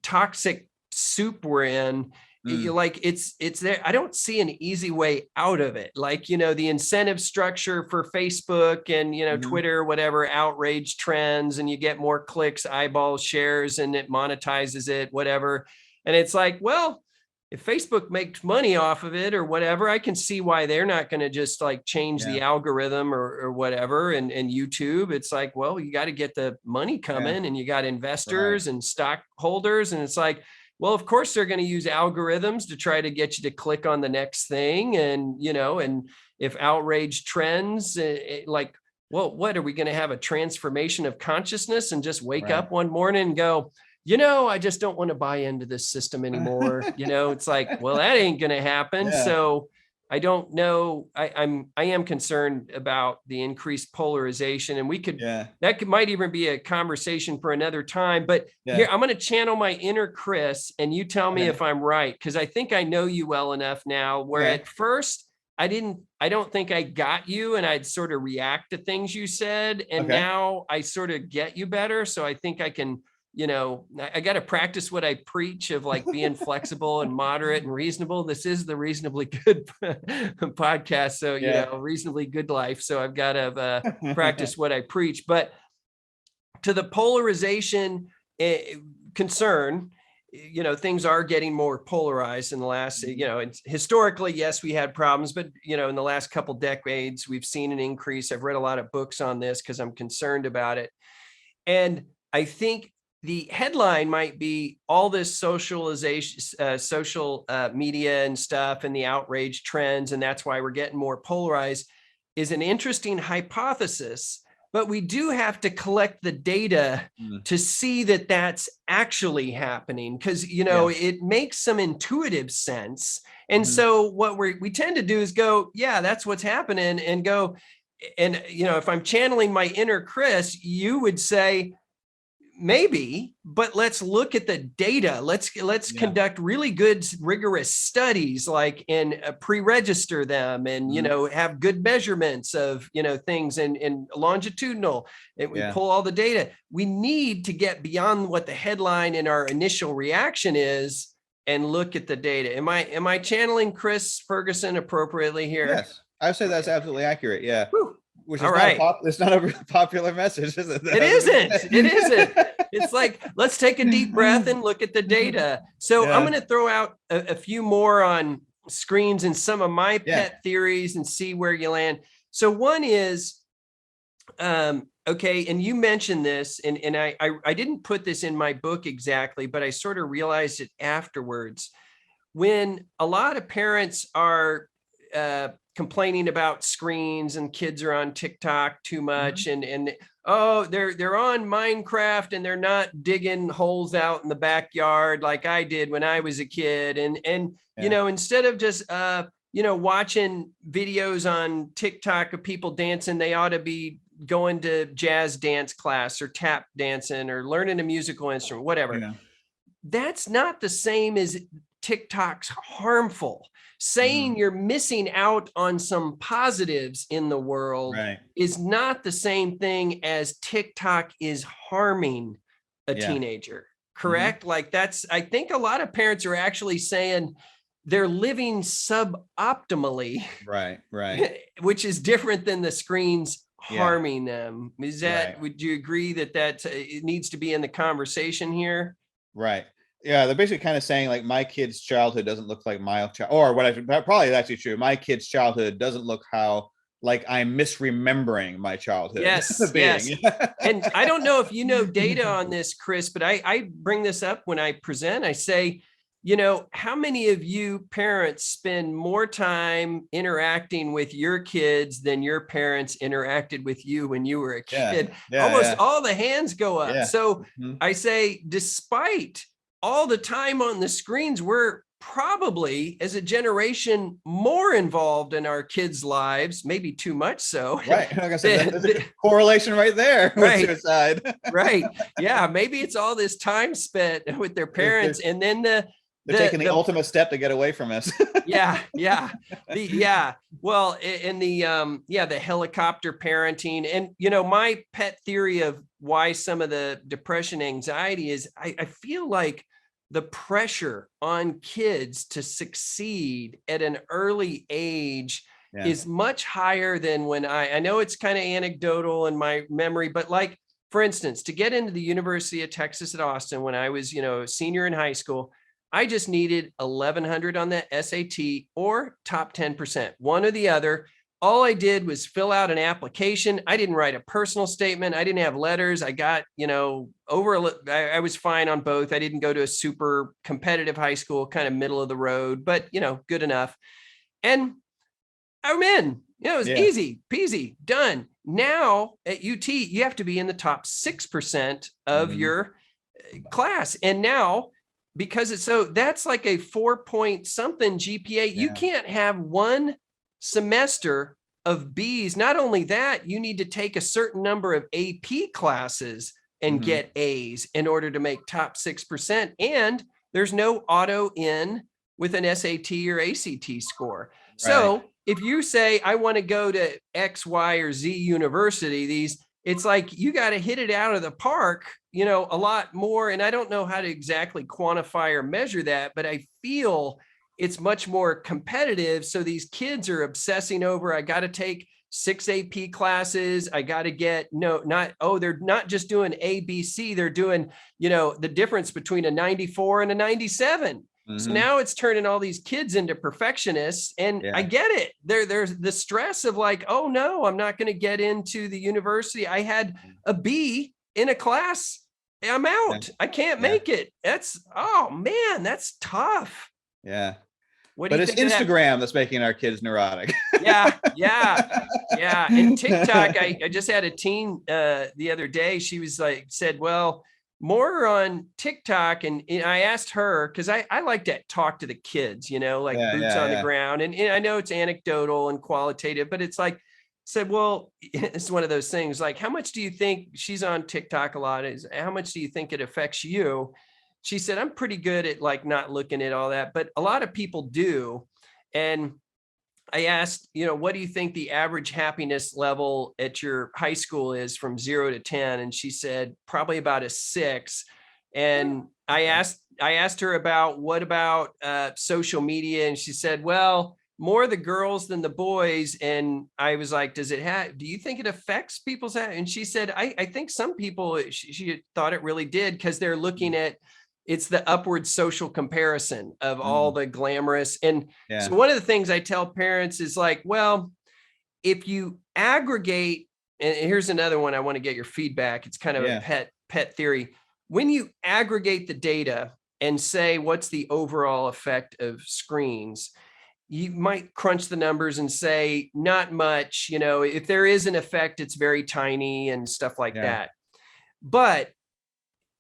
toxic soup we're in, like it's there. I don't see an easy way out of it. Like, the incentive structure for Facebook and, Twitter, whatever, outrage trends, and you get more clicks, eyeballs, shares, and it monetizes it, whatever. And it's like, well, if Facebook makes money off of it or whatever, I can see why they're not going to just like change the algorithm or whatever. And YouTube, it's like, well, you got to get the money coming and you got investors and stockholders. And it's like, well, of course, they're going to use algorithms to try to get you to click on the next thing. And, and if outrage trends, like, well, what are we going to have, a transformation of consciousness and just wake up one morning and go, I just don't want to buy into this system anymore. It's like, well, that ain't going to happen. So I don't know. I am concerned about the increased polarization, and we could, might even be a conversation for another time, but here, I'm going to channel my inner Chris and you tell me if I'm right. Cause I think I know you well enough now where at first I don't think I got you and I'd sort of react to things you said. And now I sort of get you better. So I think I can, I got to practice what I preach of like being flexible and moderate and reasonable. This is the Reasonably Good podcast. So, Reasonably Good Life. So I've got to practice what I preach. But to the polarization concern, things are getting more polarized in the last, historically, yes, we had problems, but, in the last couple decades, we've seen an increase. I've read a lot of books on this because I'm concerned about it. And I think the headline might be all this socialization, social media and stuff, and the outrage trends, and that's why we're getting more polarized, is an interesting hypothesis. But we do have to collect the data to see that that's actually happening, because, it makes some intuitive sense. And so what we tend to do is go, yeah, that's what's happening, and go, and, if I'm channeling my inner Chris, you would say, maybe, but let's look at the data. Let's conduct really good, rigorous studies, like, and pre-register them, and have good measurements of things, and longitudinal. And we pull all the data. We need to get beyond what the headline and our initial reaction is, and look at the data. Am I channeling Chris Ferguson appropriately here? Yes, I would say that's absolutely accurate. Yeah. Whew. Which is it's not a really popular message, is it? It isn't. It's like, let's take a deep breath and look at the data. So I'm going to throw out a few more on screens and some of my pet theories and see where you land. So one is, okay, and you mentioned this, and I didn't put this in my book exactly, but I sort of realized it afterwards. When a lot of parents are complaining about screens, and kids are on TikTok too much, and oh, they're on Minecraft, and they're not digging holes out in the backyard like I did when I was a kid, and instead of just watching videos on TikTok of people dancing, they ought to be going to jazz dance class, or tap dancing, or learning a musical instrument, whatever. That's not the same as TikTok's harmful. Saying you're missing out on some positives in the world is not the same thing as TikTok is harming a teenager, correct? Like, I think a lot of parents are actually saying they're living suboptimally, right, which is different than the screens harming them. Is that, would you agree that it needs to be in the conversation here? Right. Yeah, they're basically kind of saying, like, my kid's childhood doesn't look like my child, or what probably is actually true. My kid's childhood doesn't look like I'm misremembering my childhood. Yes. And I don't know if you know data on this, Chris, but I bring this up when I present. I say, how many of you parents spend more time interacting with your kids than your parents interacted with you when you were a kid? Almost all the hands go up. So I say, despite all the time on the screens, we're probably, as a generation, more involved in our kids' lives, maybe too much so. Right. Like I said, there's a correlation right there with suicide. Right. Yeah. Maybe it's all this time spent with their parents, and then they're taking the ultimate step to get away from us. Well, and the helicopter parenting, and my pet theory of why some of the depression, anxiety is, I feel like the pressure on kids to succeed at an early age is much higher than when I know it's kind of anecdotal in my memory, but, like, for instance, to get into the University of Texas at Austin when I was, a senior in high school, I just needed 1,100 on the SAT or top 10%, one or the other. All I did was fill out an application. I didn't write a personal statement. I didn't have letters. I got, I was fine on both. I didn't go to a super competitive high school, kind of middle of the road, but, good enough. And I'm in. It was easy peasy, done. Now at UT, you have to be in the top 6% of your class. And now, because that's like a 4-point something GPA. You can't have one semester of B's. Not only that, you need to take a certain number of AP classes and get A's in order to make top 6%. And there's no auto in with an SAT or ACT score. So if you say, I want to go to X, Y, or Z university, it's like, you got to hit it out of the park, a lot more. And I don't know how to exactly quantify or measure that, but I feel it's much more competitive. So these kids are obsessing over, I got to take 6 AP classes. I got to get, they're not just doing A, B, C. They're doing, the difference between a 94 and a 97. So now it's turning all these kids into perfectionists. And I get it. There's the stress of like, oh no, I'm not going to get into the university. I had a B in a class. I'm out. I can't make it. Oh man, that's tough. Yeah. But it's Instagram that's making our kids neurotic. Yeah. And TikTok, I just had a teen the other day. She was like, said, well, more on TikTok. And I asked her, because I like to talk to the kids, like boots on the ground. And I know it's anecdotal and qualitative, but it's like, said, well, it's one of those things like, how much do you think, she's on TikTok a lot, is how much do you think it affects you? She said, I'm pretty good at like not looking at all that, but a lot of people do. And I asked, what do you think the average happiness level at your high school is from 0 to 10? And she said, probably about a 6. And I asked her about, what about social media? And she said, well, more the girls than the boys. And I was like, do you think it affects people's? And she said, I think some people, she thought it really did, because they're looking at, it's the upward social comparison of all the glamorous. And so one of the things I tell parents is like, well, if you aggregate, and here's another one, I want to get your feedback. It's kind of a pet theory. When you aggregate the data and say, what's the overall effect of screens, you might crunch the numbers and say, not much, if there is an effect, it's very tiny and stuff like that. But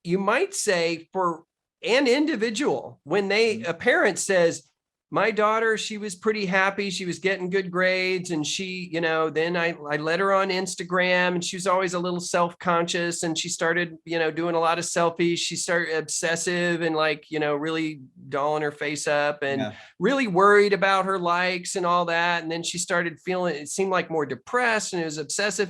you might say for an individual, when a parent says, my daughter, she was pretty happy, she was getting good grades, and she, then I let her on Instagram, and she was always a little self-conscious, and she started, doing a lot of selfies. She started obsessive and like, really dolling her face up and really worried about her likes and all that. And then she started feeling, it seemed like more depressed, and it was obsessive.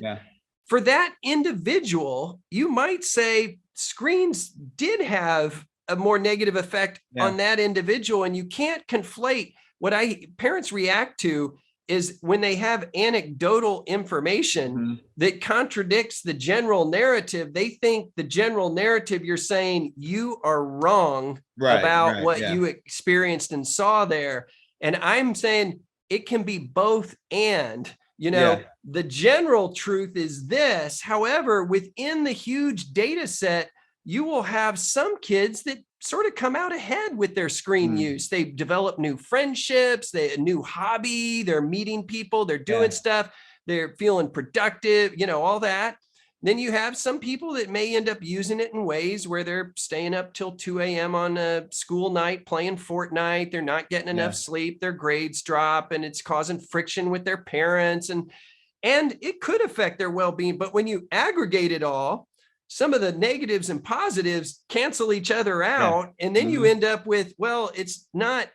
For that individual, you might say screens did have a more negative effect on that individual. And you can't conflate what parents react to is when they have anecdotal information that contradicts the general narrative. They think the general narrative, you're saying you are wrong about what you experienced and saw there. And I'm saying it can be both. And the general truth is this. However, within the huge data set, you will have some kids that sort of come out ahead with their screen use. They develop new friendships, a new hobby, they're meeting people, they're doing stuff, they're feeling productive, all that. Then you have some people that may end up using it in ways where they're staying up till 2 a.m. on a school night, playing Fortnite. They're not getting enough sleep, their grades drop, and it's causing friction with their parents. And it could affect their well-being. But when you aggregate it all, some of the negatives and positives cancel each other out. And then you end up with, well, it's not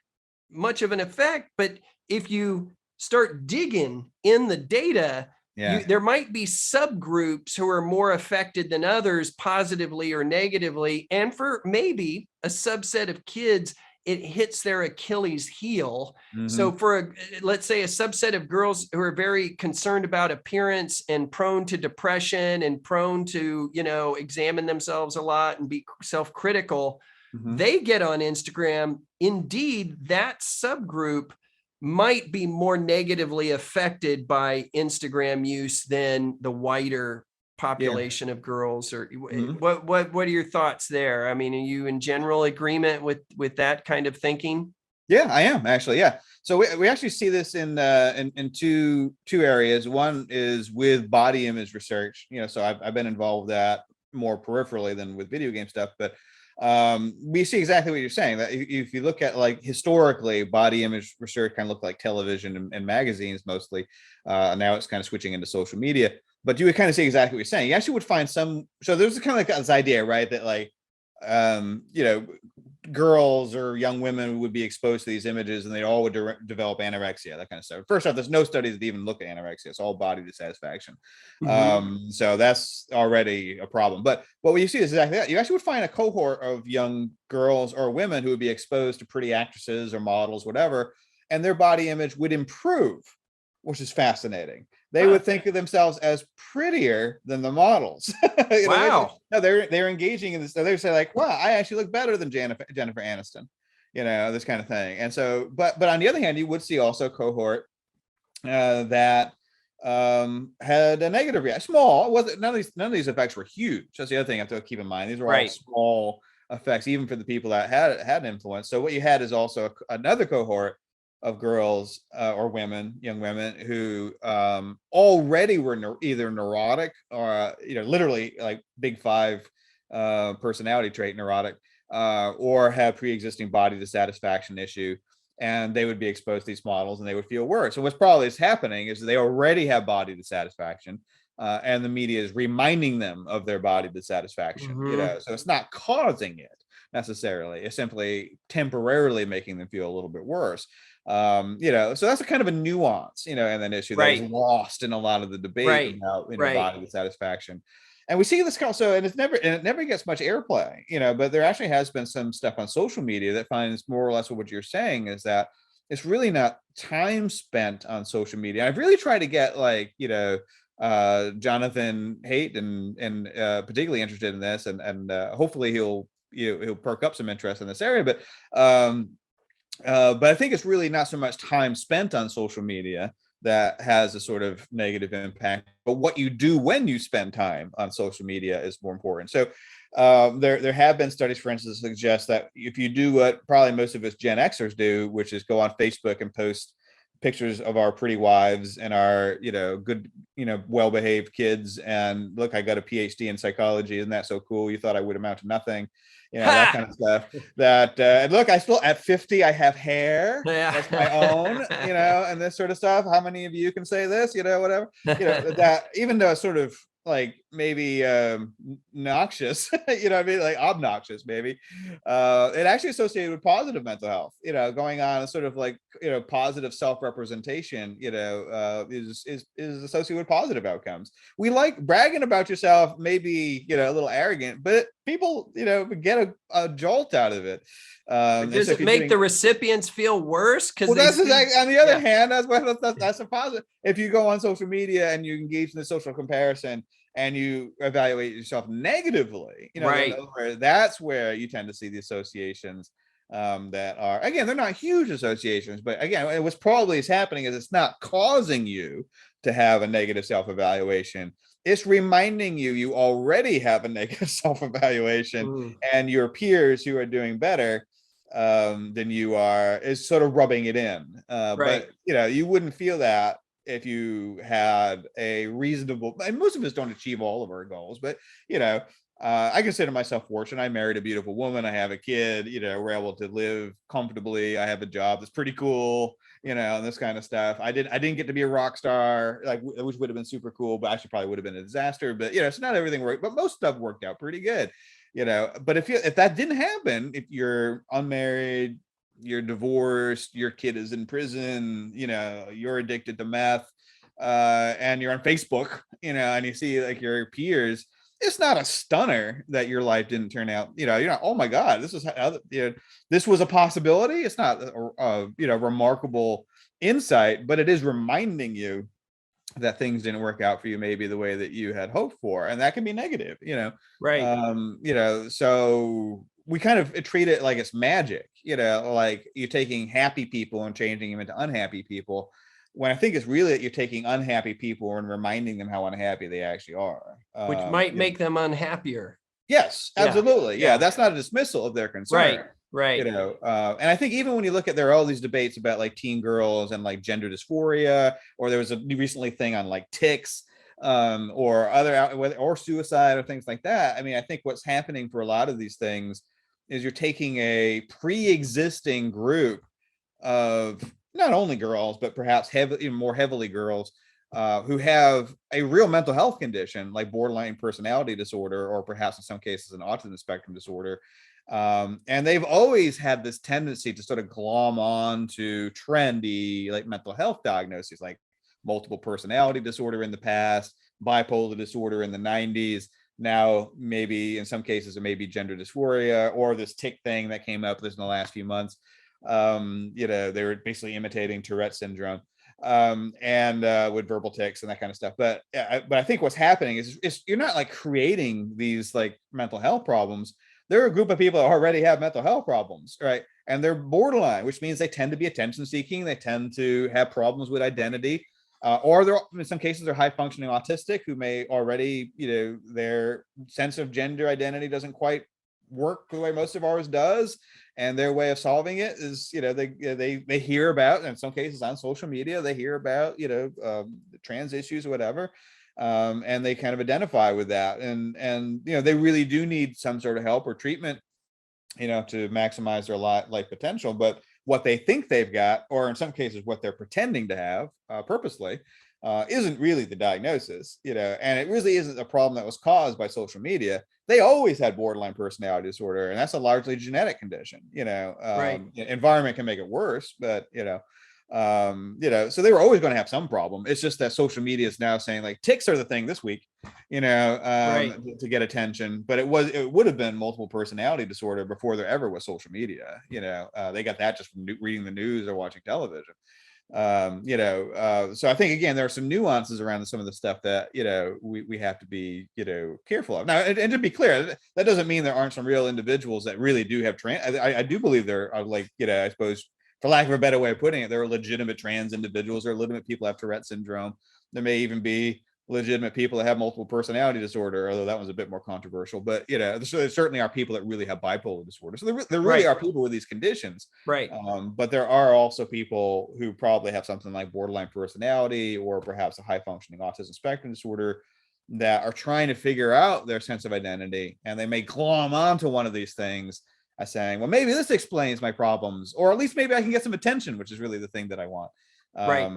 much of an effect, but if you start digging in the data, there might be subgroups who are more affected than others, positively or negatively. And for maybe a subset of kids, it hits their Achilles heel. So for let's say a subset of girls who are very concerned about appearance and prone to depression and prone to, examine themselves a lot and be self-critical, they get on Instagram. Indeed, that subgroup might be more negatively affected by Instagram use than the wider population of girls. Or what are your thoughts there? I mean, are you in general agreement with that kind of thinking? I am actually. So we actually see this in two areas. One is with body image research, so I've been involved with that more peripherally than with video game stuff, but we see exactly what you're saying, that if you look at like historically, body image research kind of looked like television and magazines mostly. Now it's kind of switching into social media. But you would kind of see exactly what you're saying. You actually would find so there's kind of like this idea, right, that like, girls or young women would be exposed to these images and they all would develop anorexia, that kind of stuff. First off, there's no studies that even look at anorexia. It's all body dissatisfaction. So that's already a problem. But what you see is exactly that. You actually would find a cohort of young girls or women who would be exposed to pretty actresses or models, whatever, and their body image would improve, which is fascinating. they would think of themselves as prettier than the models. Wow. They're engaging in this. They say like, wow, I actually look better than Jennifer Aniston, this kind of thing. And so, but on the other hand, you would see also a cohort that had a negative reaction. Small. It wasn't, none of these effects were huge. That's the other thing I have to keep in mind. These were all small effects, even for the people that had influence. So what you had is also another cohort of girls or women, young women, who already were either neurotic or literally like big five personality trait neurotic, or have pre-existing body dissatisfaction issue, and they would be exposed to these models and they would feel worse. So what's probably is happening is they already have body dissatisfaction, and the media is reminding them of their body dissatisfaction. So it's not causing it necessarily, it's simply temporarily making them feel a little bit worse. So that's a kind of a nuance, and an issue that is lost in a lot of the debate about body dissatisfaction. And we see this also, and it never gets much airplay, but there actually has been some stuff on social media that finds more or less what you're saying is that it's really not time spent on social media. I've really tried to get Jonathan Haidt and particularly interested in this, and hopefully he'll perk up some interest in this area. But I think it's really not so much time spent on social media that has a sort of negative impact, but what you do when you spend time on social media is more important. So there have been studies, for instance, that suggest that if you do what probably most of us Gen Xers do, which is go on Facebook and post pictures of our pretty wives and our good well-behaved kids, and look, I got a PhD in psychology, isn't that so cool? You thought I would amount to nothing, that kind of stuff. That and look, I still at 50 I have hair that's my own, and this sort of stuff. How many of you can say this? Whatever. That even though it's sort of like maybe noxious, like obnoxious maybe, it actually associated with positive mental health, going on, sort of like positive self-representation, is associated with positive outcomes. We like bragging about yourself, maybe a little arrogant, but people get a jolt out of it. Does it make the recipients feel worse? Because that's exactly, on the other hand, that's a positive. If you go on social media and you engage in the social comparison and you evaluate yourself negatively, that's where you tend to see the associations that are, again, they're not huge associations, but again, what's probably is happening is it's not causing you to have a negative self-evaluation. It's reminding you already have a negative self-evaluation, and your peers who are doing better than you are is sort of rubbing it in. But you wouldn't feel that if you had a reasonable, and most of us don't achieve all of our goals, but I consider myself fortunate. I married a beautiful woman. I have a kid, we're able to live comfortably. I have a job that's pretty cool, and this kind of stuff. I didn't get to be a rock star, which would have been super cool, but actually probably would have been a disaster. But so not everything worked, but most stuff worked out pretty good. But if that didn't happen, if you're unmarried, you're divorced, your kid is in prison, you're addicted to meth, and you're on Facebook, and you see like your peers, it's not a stunner that your life didn't turn out, you're not, oh my God, this was a possibility. It's not a remarkable insight, but it is reminding you that things didn't work out for you maybe the way that you had hoped for, and that can be negative. So we kind of treat it like it's magic, like you're taking happy people and changing them into unhappy people, when I think it's really that you're taking unhappy people and reminding them how unhappy they actually are, which might make them unhappier. Yes, absolutely. Yeah, that's not a dismissal of their concern. Right. And I think even when you look at, there are all these debates about like teen girls and like gender dysphoria, or there was a recently thing on like tics, or other, or suicide or things like that. I mean, I think what's happening for a lot of these things is you're taking a pre-existing group of not only girls, but perhaps more heavily girls, who have a real mental health condition like borderline personality disorder, or perhaps in some cases an autism spectrum disorder. And they've always had this tendency to sort of glom on to trendy like mental health diagnoses, like multiple personality disorder in the past, bipolar disorder in the 90s. Now, maybe in some cases, it may be gender dysphoria, or this tic thing that came up in the last few months. They were basically imitating Tourette syndrome. and with verbal tics and that kind of stuff. But I think what's happening is you're not like creating these like mental health problems. There are a group of people that already have mental health problems, right? And they're borderline, which means they tend to be attention seeking. They tend to have problems with identity. Or they're, in some cases, they're high functioning autistic who may already, their sense of gender identity doesn't quite work the way most of ours does. And their way of solving it is, they hear about, in some cases on social media, they hear about, trans issues or whatever. And they kind of identify with that. And they really do need some sort of help or treatment, to maximize their life potential. But what they think they've got, or in some cases what they're pretending to have purposely, isn't really the diagnosis, and it really isn't a problem that was caused by social media. They always had borderline personality disorder, and that's a largely genetic condition. Right. Environment can make it worse, but so they were always going to have some problem. It's just that social media is now saying like tics are the thing this week, Right. to get attention. But it would have been multiple personality disorder before there ever was social media. They got that just from reading the news or watching television. So I think again there are some nuances around some of the stuff that we have to be careful of. Now, and to be clear, that doesn't mean there aren't some real individuals that really do have I do believe there are, like, I suppose, for lack of a better way of putting it, there are legitimate trans individuals, or legitimate people who have Tourette syndrome. There may even be legitimate people that have multiple personality disorder, although that was a bit more controversial. But there certainly are people that really have bipolar disorder. So there really are people with these conditions. Right. But there are also people who probably have something like borderline personality, or perhaps a high functioning autism spectrum disorder, that are trying to figure out their sense of identity, and they may glom onto one of these things as saying, well, maybe this explains my problems, or at least maybe I can get some attention, which is really the thing that I want. Right.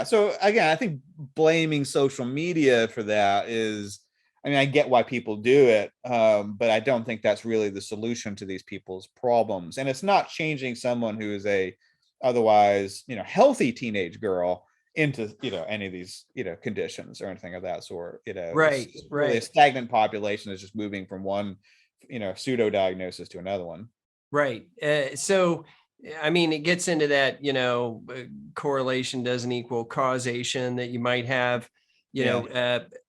So again, I think blaming social media for that is, I get why people do it, but I don't think that's really the solution to these people's problems. And it's not changing someone who is a otherwise, healthy teenage girl into, any of these, conditions or anything of that sort. Right. It's really a stagnant population is just moving from one, pseudo diagnosis to another one. Right. So, it gets into that, correlation doesn't equal causation, that you might have,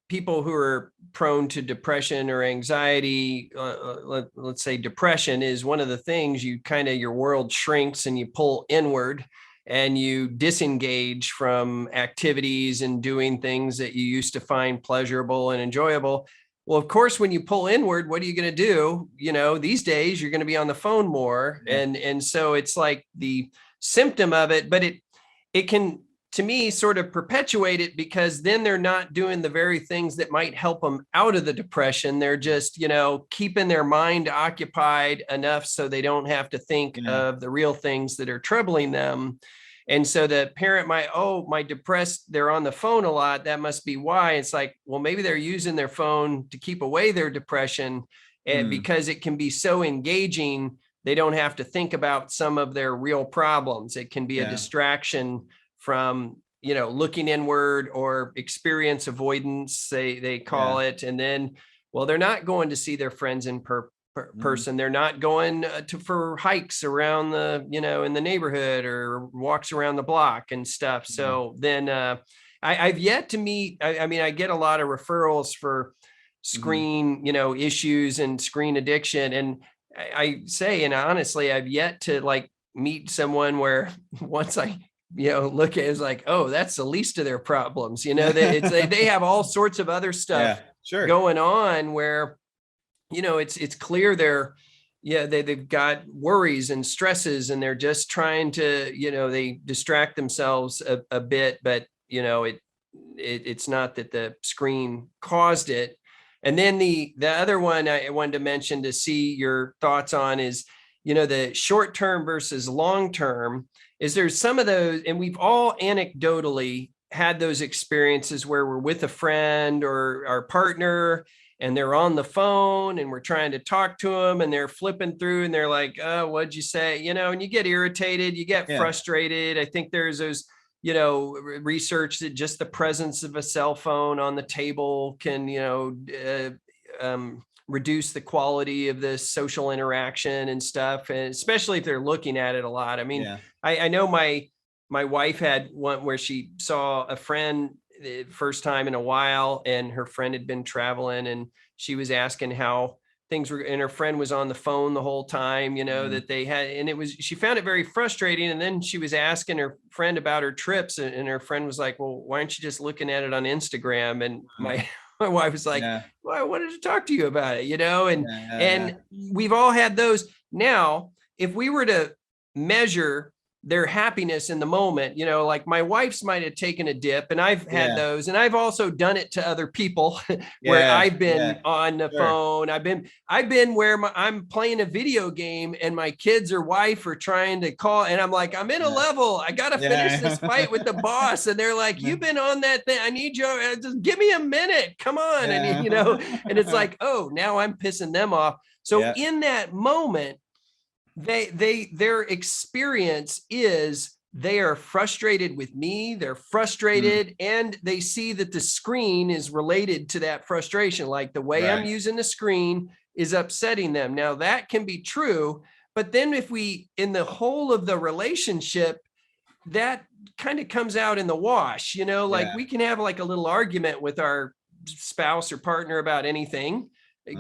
people who are prone to depression or anxiety. Let's say depression is one of the things your world shrinks and you pull inward and you disengage from activities and doing things that you used to find pleasurable and enjoyable. Well, of course, when you pull inward, what are you going to do? These days you're going to be on the phone more. Yeah. And so it's like the symptom of it, but it can, to me, sort of perpetuate it, because then they're not doing the very things that might help them out of the depression. They're just, keeping their mind occupied enough so they don't have to think of the real things that are troubling them. And so the parent might, my depressed, they're on the phone a lot, that must be why. It's like, well, maybe they're using their phone to keep away their depression, and because it can be so engaging, they don't have to think about some of their real problems. It can be a distraction from, looking inward, or experience avoidance, they call it. And then, well, they're not going to see their friends in person. They're not going for hikes around the, in the neighborhood, or walks around the block and stuff. So then I've yet to meet, I get a lot of referrals for screen, issues and screen addiction. And I say, and honestly, I've yet to meet someone where once I, look at it, it's like, oh, that's the least of their problems. They have all sorts of other stuff going on where, it's clear they've got worries and stresses, and they're just trying to, they distract themselves a bit, but it's not that the screen caused it. And then the other one I wanted to mention to see your thoughts on is, the short-term versus long-term. Is there some of those, and we've all anecdotally had those experiences where we're with a friend or our partner, and they're on the phone and we're trying to talk to them, and they're flipping through and they're like, oh, what'd you say? And you get irritated, you get frustrated. I think there's those, research that just the presence of a cell phone on the table can, reduce the quality of the social interaction and stuff. And especially if they're looking at it a lot. I know my my wife had one where she saw a friend the first time in a while, and her friend had been traveling, and she was asking how things were, and her friend was on the phone the whole time, that they had, and she found it very frustrating. And then she was asking her friend about her trips, and her friend was like, well, why aren't you just looking at it on Instagram? And my wife was like, well, I wanted to talk to you about it, and we've all had those. Now, if we were to measure their happiness in the moment, like my wife's might have taken a dip, and I've had those, and I've also done it to other people where I've been on the phone. I've been where I'm playing a video game and my kids or wife are trying to call, and I'm like, I'm in a level, I gotta finish this fight with the boss, and they're like, you've been on that thing, I need you, just give me a minute, come on. And and it's like, oh, now I'm pissing them off. So in that moment, their experience is they are frustrated with me, they're frustrated, and they see that the screen is related to that frustration. Like the way I'm using the screen is upsetting them. Now that can be true, but then if we, in the whole of the relationship, that kind of comes out in the wash, like we can have like a little argument with our spouse or partner about anything,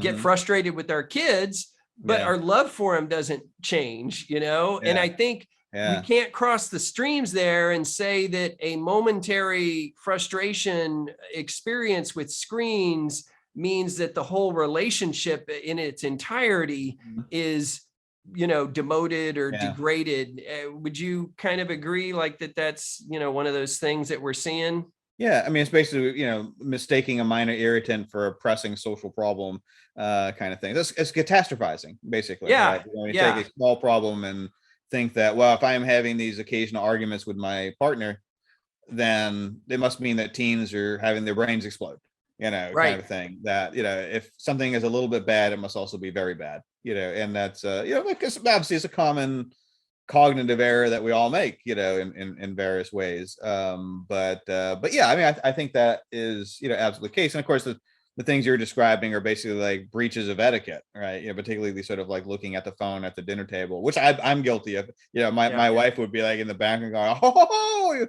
get frustrated with our kids, but our love for him doesn't change, and I think we can't cross the streams there and say that a momentary frustration experience with screens means that the whole relationship in its entirety is, demoted or degraded. Would you kind of agree like that's, one of those things that we're seeing? Yeah, I mean, it's basically, mistaking a minor irritant for a pressing social problem, kind of thing. It's catastrophizing, basically. Yeah, right? When you take a small problem and think that, well, if I am having these occasional arguments with my partner, then it must mean that teens are having their brains explode, kind of thing. That, if something is a little bit bad, it must also be very bad, and that's, because obviously it's a common cognitive error that we all make, in various ways. But yeah, I mean, I think that is, absolutely the case. And of course, the things you're describing are basically like breaches of etiquette, right? Particularly sort of like looking at the phone at the dinner table, which I'm guilty of. My wife would be like in the background going,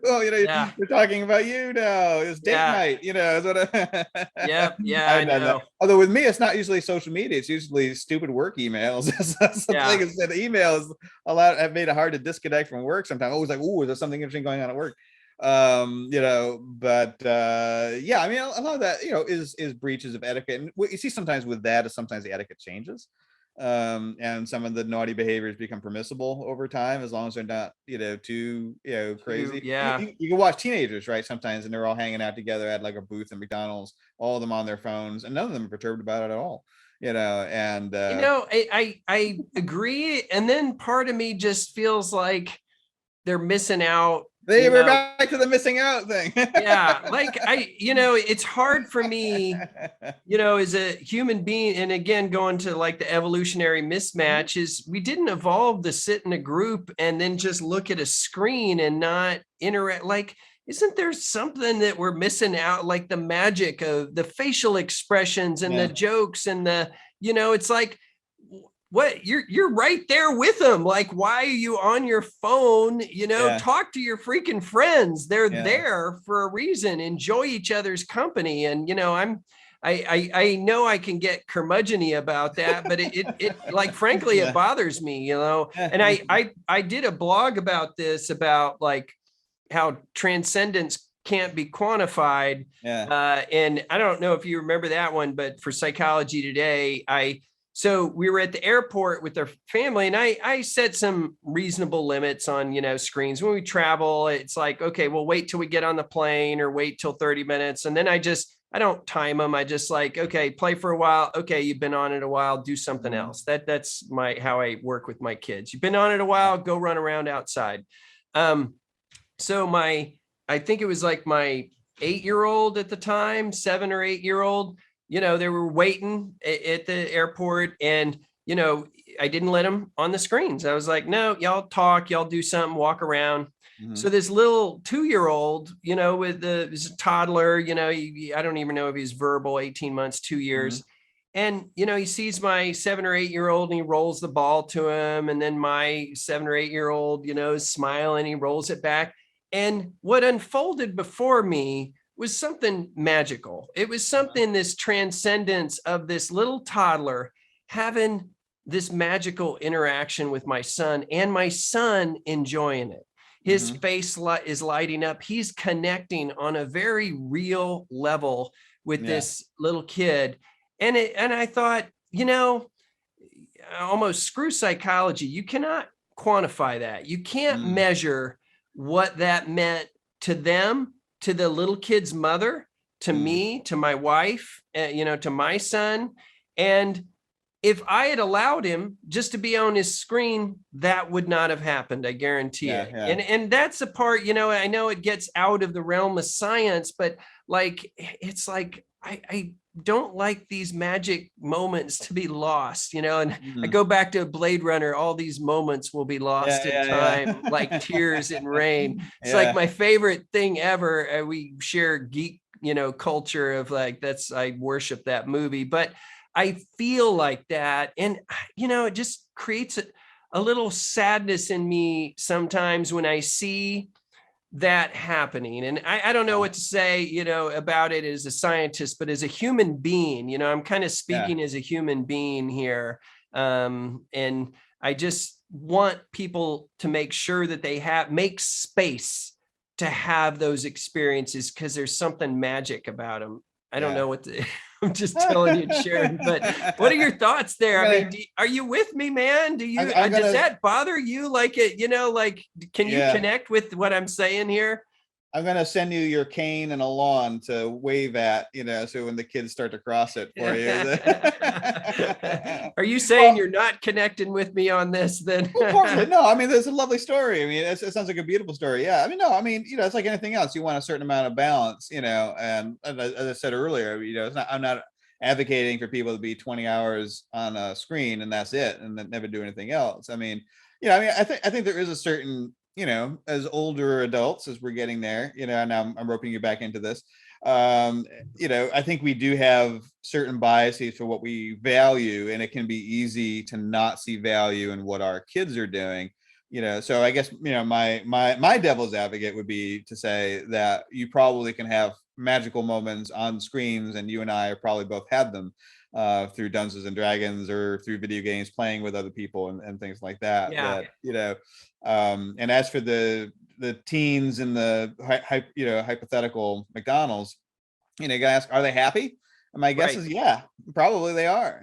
you're talking about you now. It's date night, is what I know. That. Although with me, it's not usually social media; it's usually stupid work emails. That's the thing is that the emails have made it hard to disconnect from work sometimes. Always like, oh, is there something interesting going on at work? I mean, a lot of that, is breaches of etiquette. And what you see sometimes with that is sometimes the etiquette changes. And some of the naughty behaviors become permissible over time, as long as they're not, too, crazy. You can watch teenagers, right? Sometimes, and they're all hanging out together at like a booth in McDonald's, all of them on their phones, and none of them are perturbed about it at all. I agree. And then part of me just feels like they're missing out. We're back to the missing out thing. Like it's hard for me, as a human being. And again, going to like the evolutionary mismatch is we didn't evolve to sit in a group and then just look at a screen and not interact. Like, isn't there something that we're missing out? Like the magic of the facial expressions and the jokes and the, it's like, what you're right there with them. Like, why are you on your phone? Talk to your freaking friends. They're there for a reason. Enjoy each other's company. And I know I can get curmudgeon-y about that, but it like, frankly, it bothers me, and I did a blog about this, about like how transcendence can't be quantified. And I don't know if you remember that one, but for Psychology Today, so we were at the airport with our family, and I set some reasonable limits on, screens. When we travel, it's like, okay, we'll wait till we get on the plane or wait till 30 minutes. And then I don't time them. I just like, okay, play for a while. Okay, you've been on it a while, do something else. That's how I work with my kids. You've been on it a while, go run around outside. So I think it was like my 8-year-old at the time, 7 or 8-year-old, they were waiting at the airport, and, I didn't let them on the screens. I was like, no, y'all talk, y'all do something, walk around. So this little 2-year-old, with this toddler, I don't even know if he's verbal, 18 months, 2 years. And, he sees my 7 or 8-year-old and he rolls the ball to him. And then my 7 or 8-year-old, is smiling, he rolls it back. And what unfolded before me was something magical. It was something, this transcendence of this little toddler having this magical interaction with my son, and my son enjoying it. His face is lighting up. He's connecting on a very real level with this little kid. And I thought, almost screw psychology. You cannot quantify that. You can't measure what that meant to them, to the little kid's mother, to me, to my wife, to my son. And if I had allowed him just to be on his screen, that would not have happened. I guarantee it. Yeah. And that's the part, I know it gets out of the realm of science, but like, it's like, I don't like these magic moments to be lost, and I go back to Blade Runner, all these moments will be lost in time, like tears in rain. It's like my favorite thing ever. We share geek, culture of like, I worship that movie, but I feel like that. And, it just creates a little sadness in me sometimes when I see that happening. And I don't know what to say, about it as a scientist, but as a human being, I'm kind of speaking as a human being here. And I just want people to make sure that they make space to have those experiences, because there's something magic about them. I don't know what to, I'm just telling you, Sharon, but what are your thoughts there? I mean, are you with me, man? Does that bother you? Like it, can you connect with what I'm saying here? I'm going to send you your cane and a lawn to wave at, so when the kids start to cross it for you. Are you saying you're not connecting with me on this then? Of course, no, I mean, there's a lovely story. I mean, it sounds like a beautiful story. Yeah. I mean, no, I mean, it's like anything else. You want a certain amount of balance, and as I said earlier, I'm not advocating for people to be 20 hours on a screen and that's it, and then never do anything else. I mean, I think there is a certain, as older adults, as we're getting there, and I'm roping you back into this. I think we do have certain biases for what we value, and it can be easy to not see value in what our kids are doing. So I guess, my devil's advocate would be to say that you probably can have magical moments on screens, and you and I have probably both had them through Dungeons and Dragons or through video games, playing with other people and things like that. And as for the teens in the hypothetical McDonald's, you gotta ask, are they happy? And my guess is probably they are.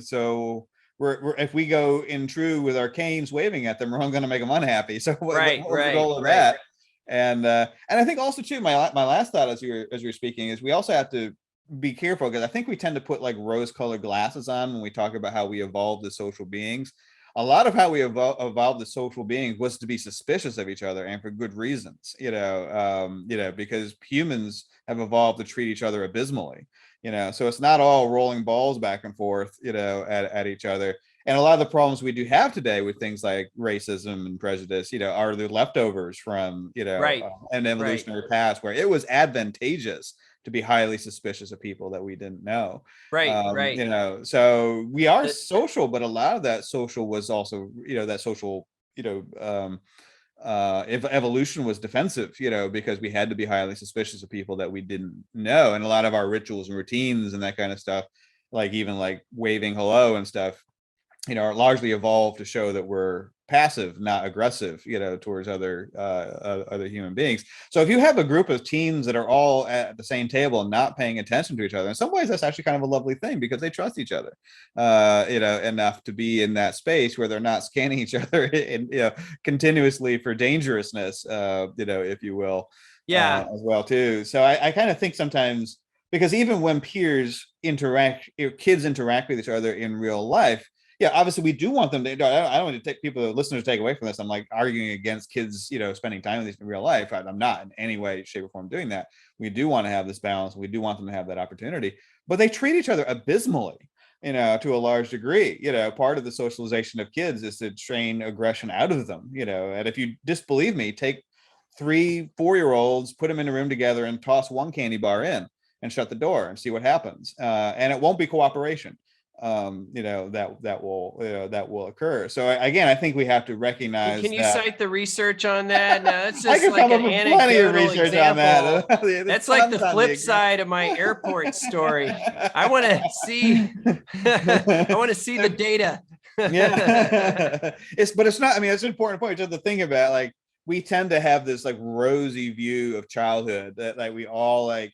So we're if we go in true with our canes waving at them, we're all going to make them unhappy. So what's the goal of that? And I think also too, my last thought as you were speaking is we also have to be careful, because I think we tend to put like rose-colored glasses on when we talk about how we evolved as social beings. A lot of how we evolved as social beings was to be suspicious of each other, and for good reasons, because humans have evolved to treat each other abysmally, so it's not all rolling balls back and forth, at each other. And a lot of the problems we do have today with things like racism and prejudice, are the leftovers from, an evolutionary past where it was advantageous to be highly suspicious of people that we didn't know. So we are social, but a lot of that social was also, that social, evolution was defensive, because we had to be highly suspicious of people that we didn't know. And a lot of our rituals and routines and that kind of stuff, like even like waving hello and stuff, are largely evolved to show that we're passive, not aggressive, towards other human beings. So if you have a group of teens that are all at the same table and not paying attention to each other, in some ways that's actually kind of a lovely thing, because they trust each other, enough to be in that space where they're not scanning each other and, continuously for dangerousness, if you will, as well too. So I kind of think sometimes, because even when kids interact with each other in real life, obviously we do want them to. I don't want to take listeners to take away from this. I'm like arguing against kids, spending time with these in real life. I'm not in any way, shape, or form doing that. We do want to have this balance. We do want them to have that opportunity, but they treat each other abysmally, to a large degree. Part of the socialization of kids is to train aggression out of them. And if you disbelieve me, take 3-4-year-olds, put them in a room together, and toss one candy bar in and shut the door and see what happens. And it won't be cooperation. that will occur. So again, I think we have to recognize. Can you that, cite the research on that? No, that's I just can like come an up with plenty of anecdotal research example. on that. That's like the flip side of my airport story. I want to see. I want to see the data. Yeah, but it's not. I mean, it's an important point just to think about. Like, we tend to have this like rosy view of childhood that like we all like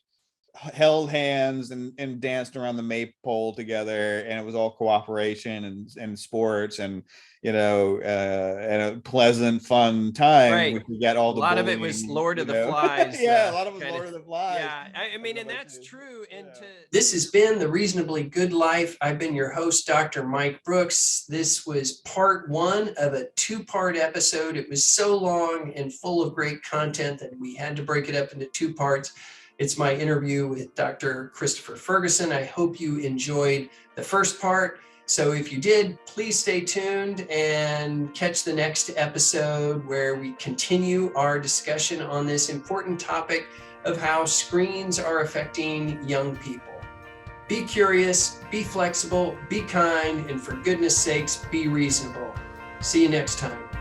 held hands and danced around the maypole together, and it was all cooperation and sports and and a pleasant fun time. Right. We forget all a the lot bullying, of it was Lord of the Flies. Yeah, a lot of it was Lord of the Flies. Yeah, I mean, and that's true. And Yeah. This has been The Reasonably Good Life. I've been your host, Dr. Mike Brooks. This was part 1 of a 2-part episode. It was so long and full of great content that we had to break it up into 2 parts. It's my interview with Dr. Christopher Ferguson. I hope you enjoyed the first part. So if you did, please stay tuned and catch the next episode where we continue our discussion on this important topic of how screens are affecting young people. Be curious, be flexible, be kind, and for goodness sakes, be reasonable. See you next time.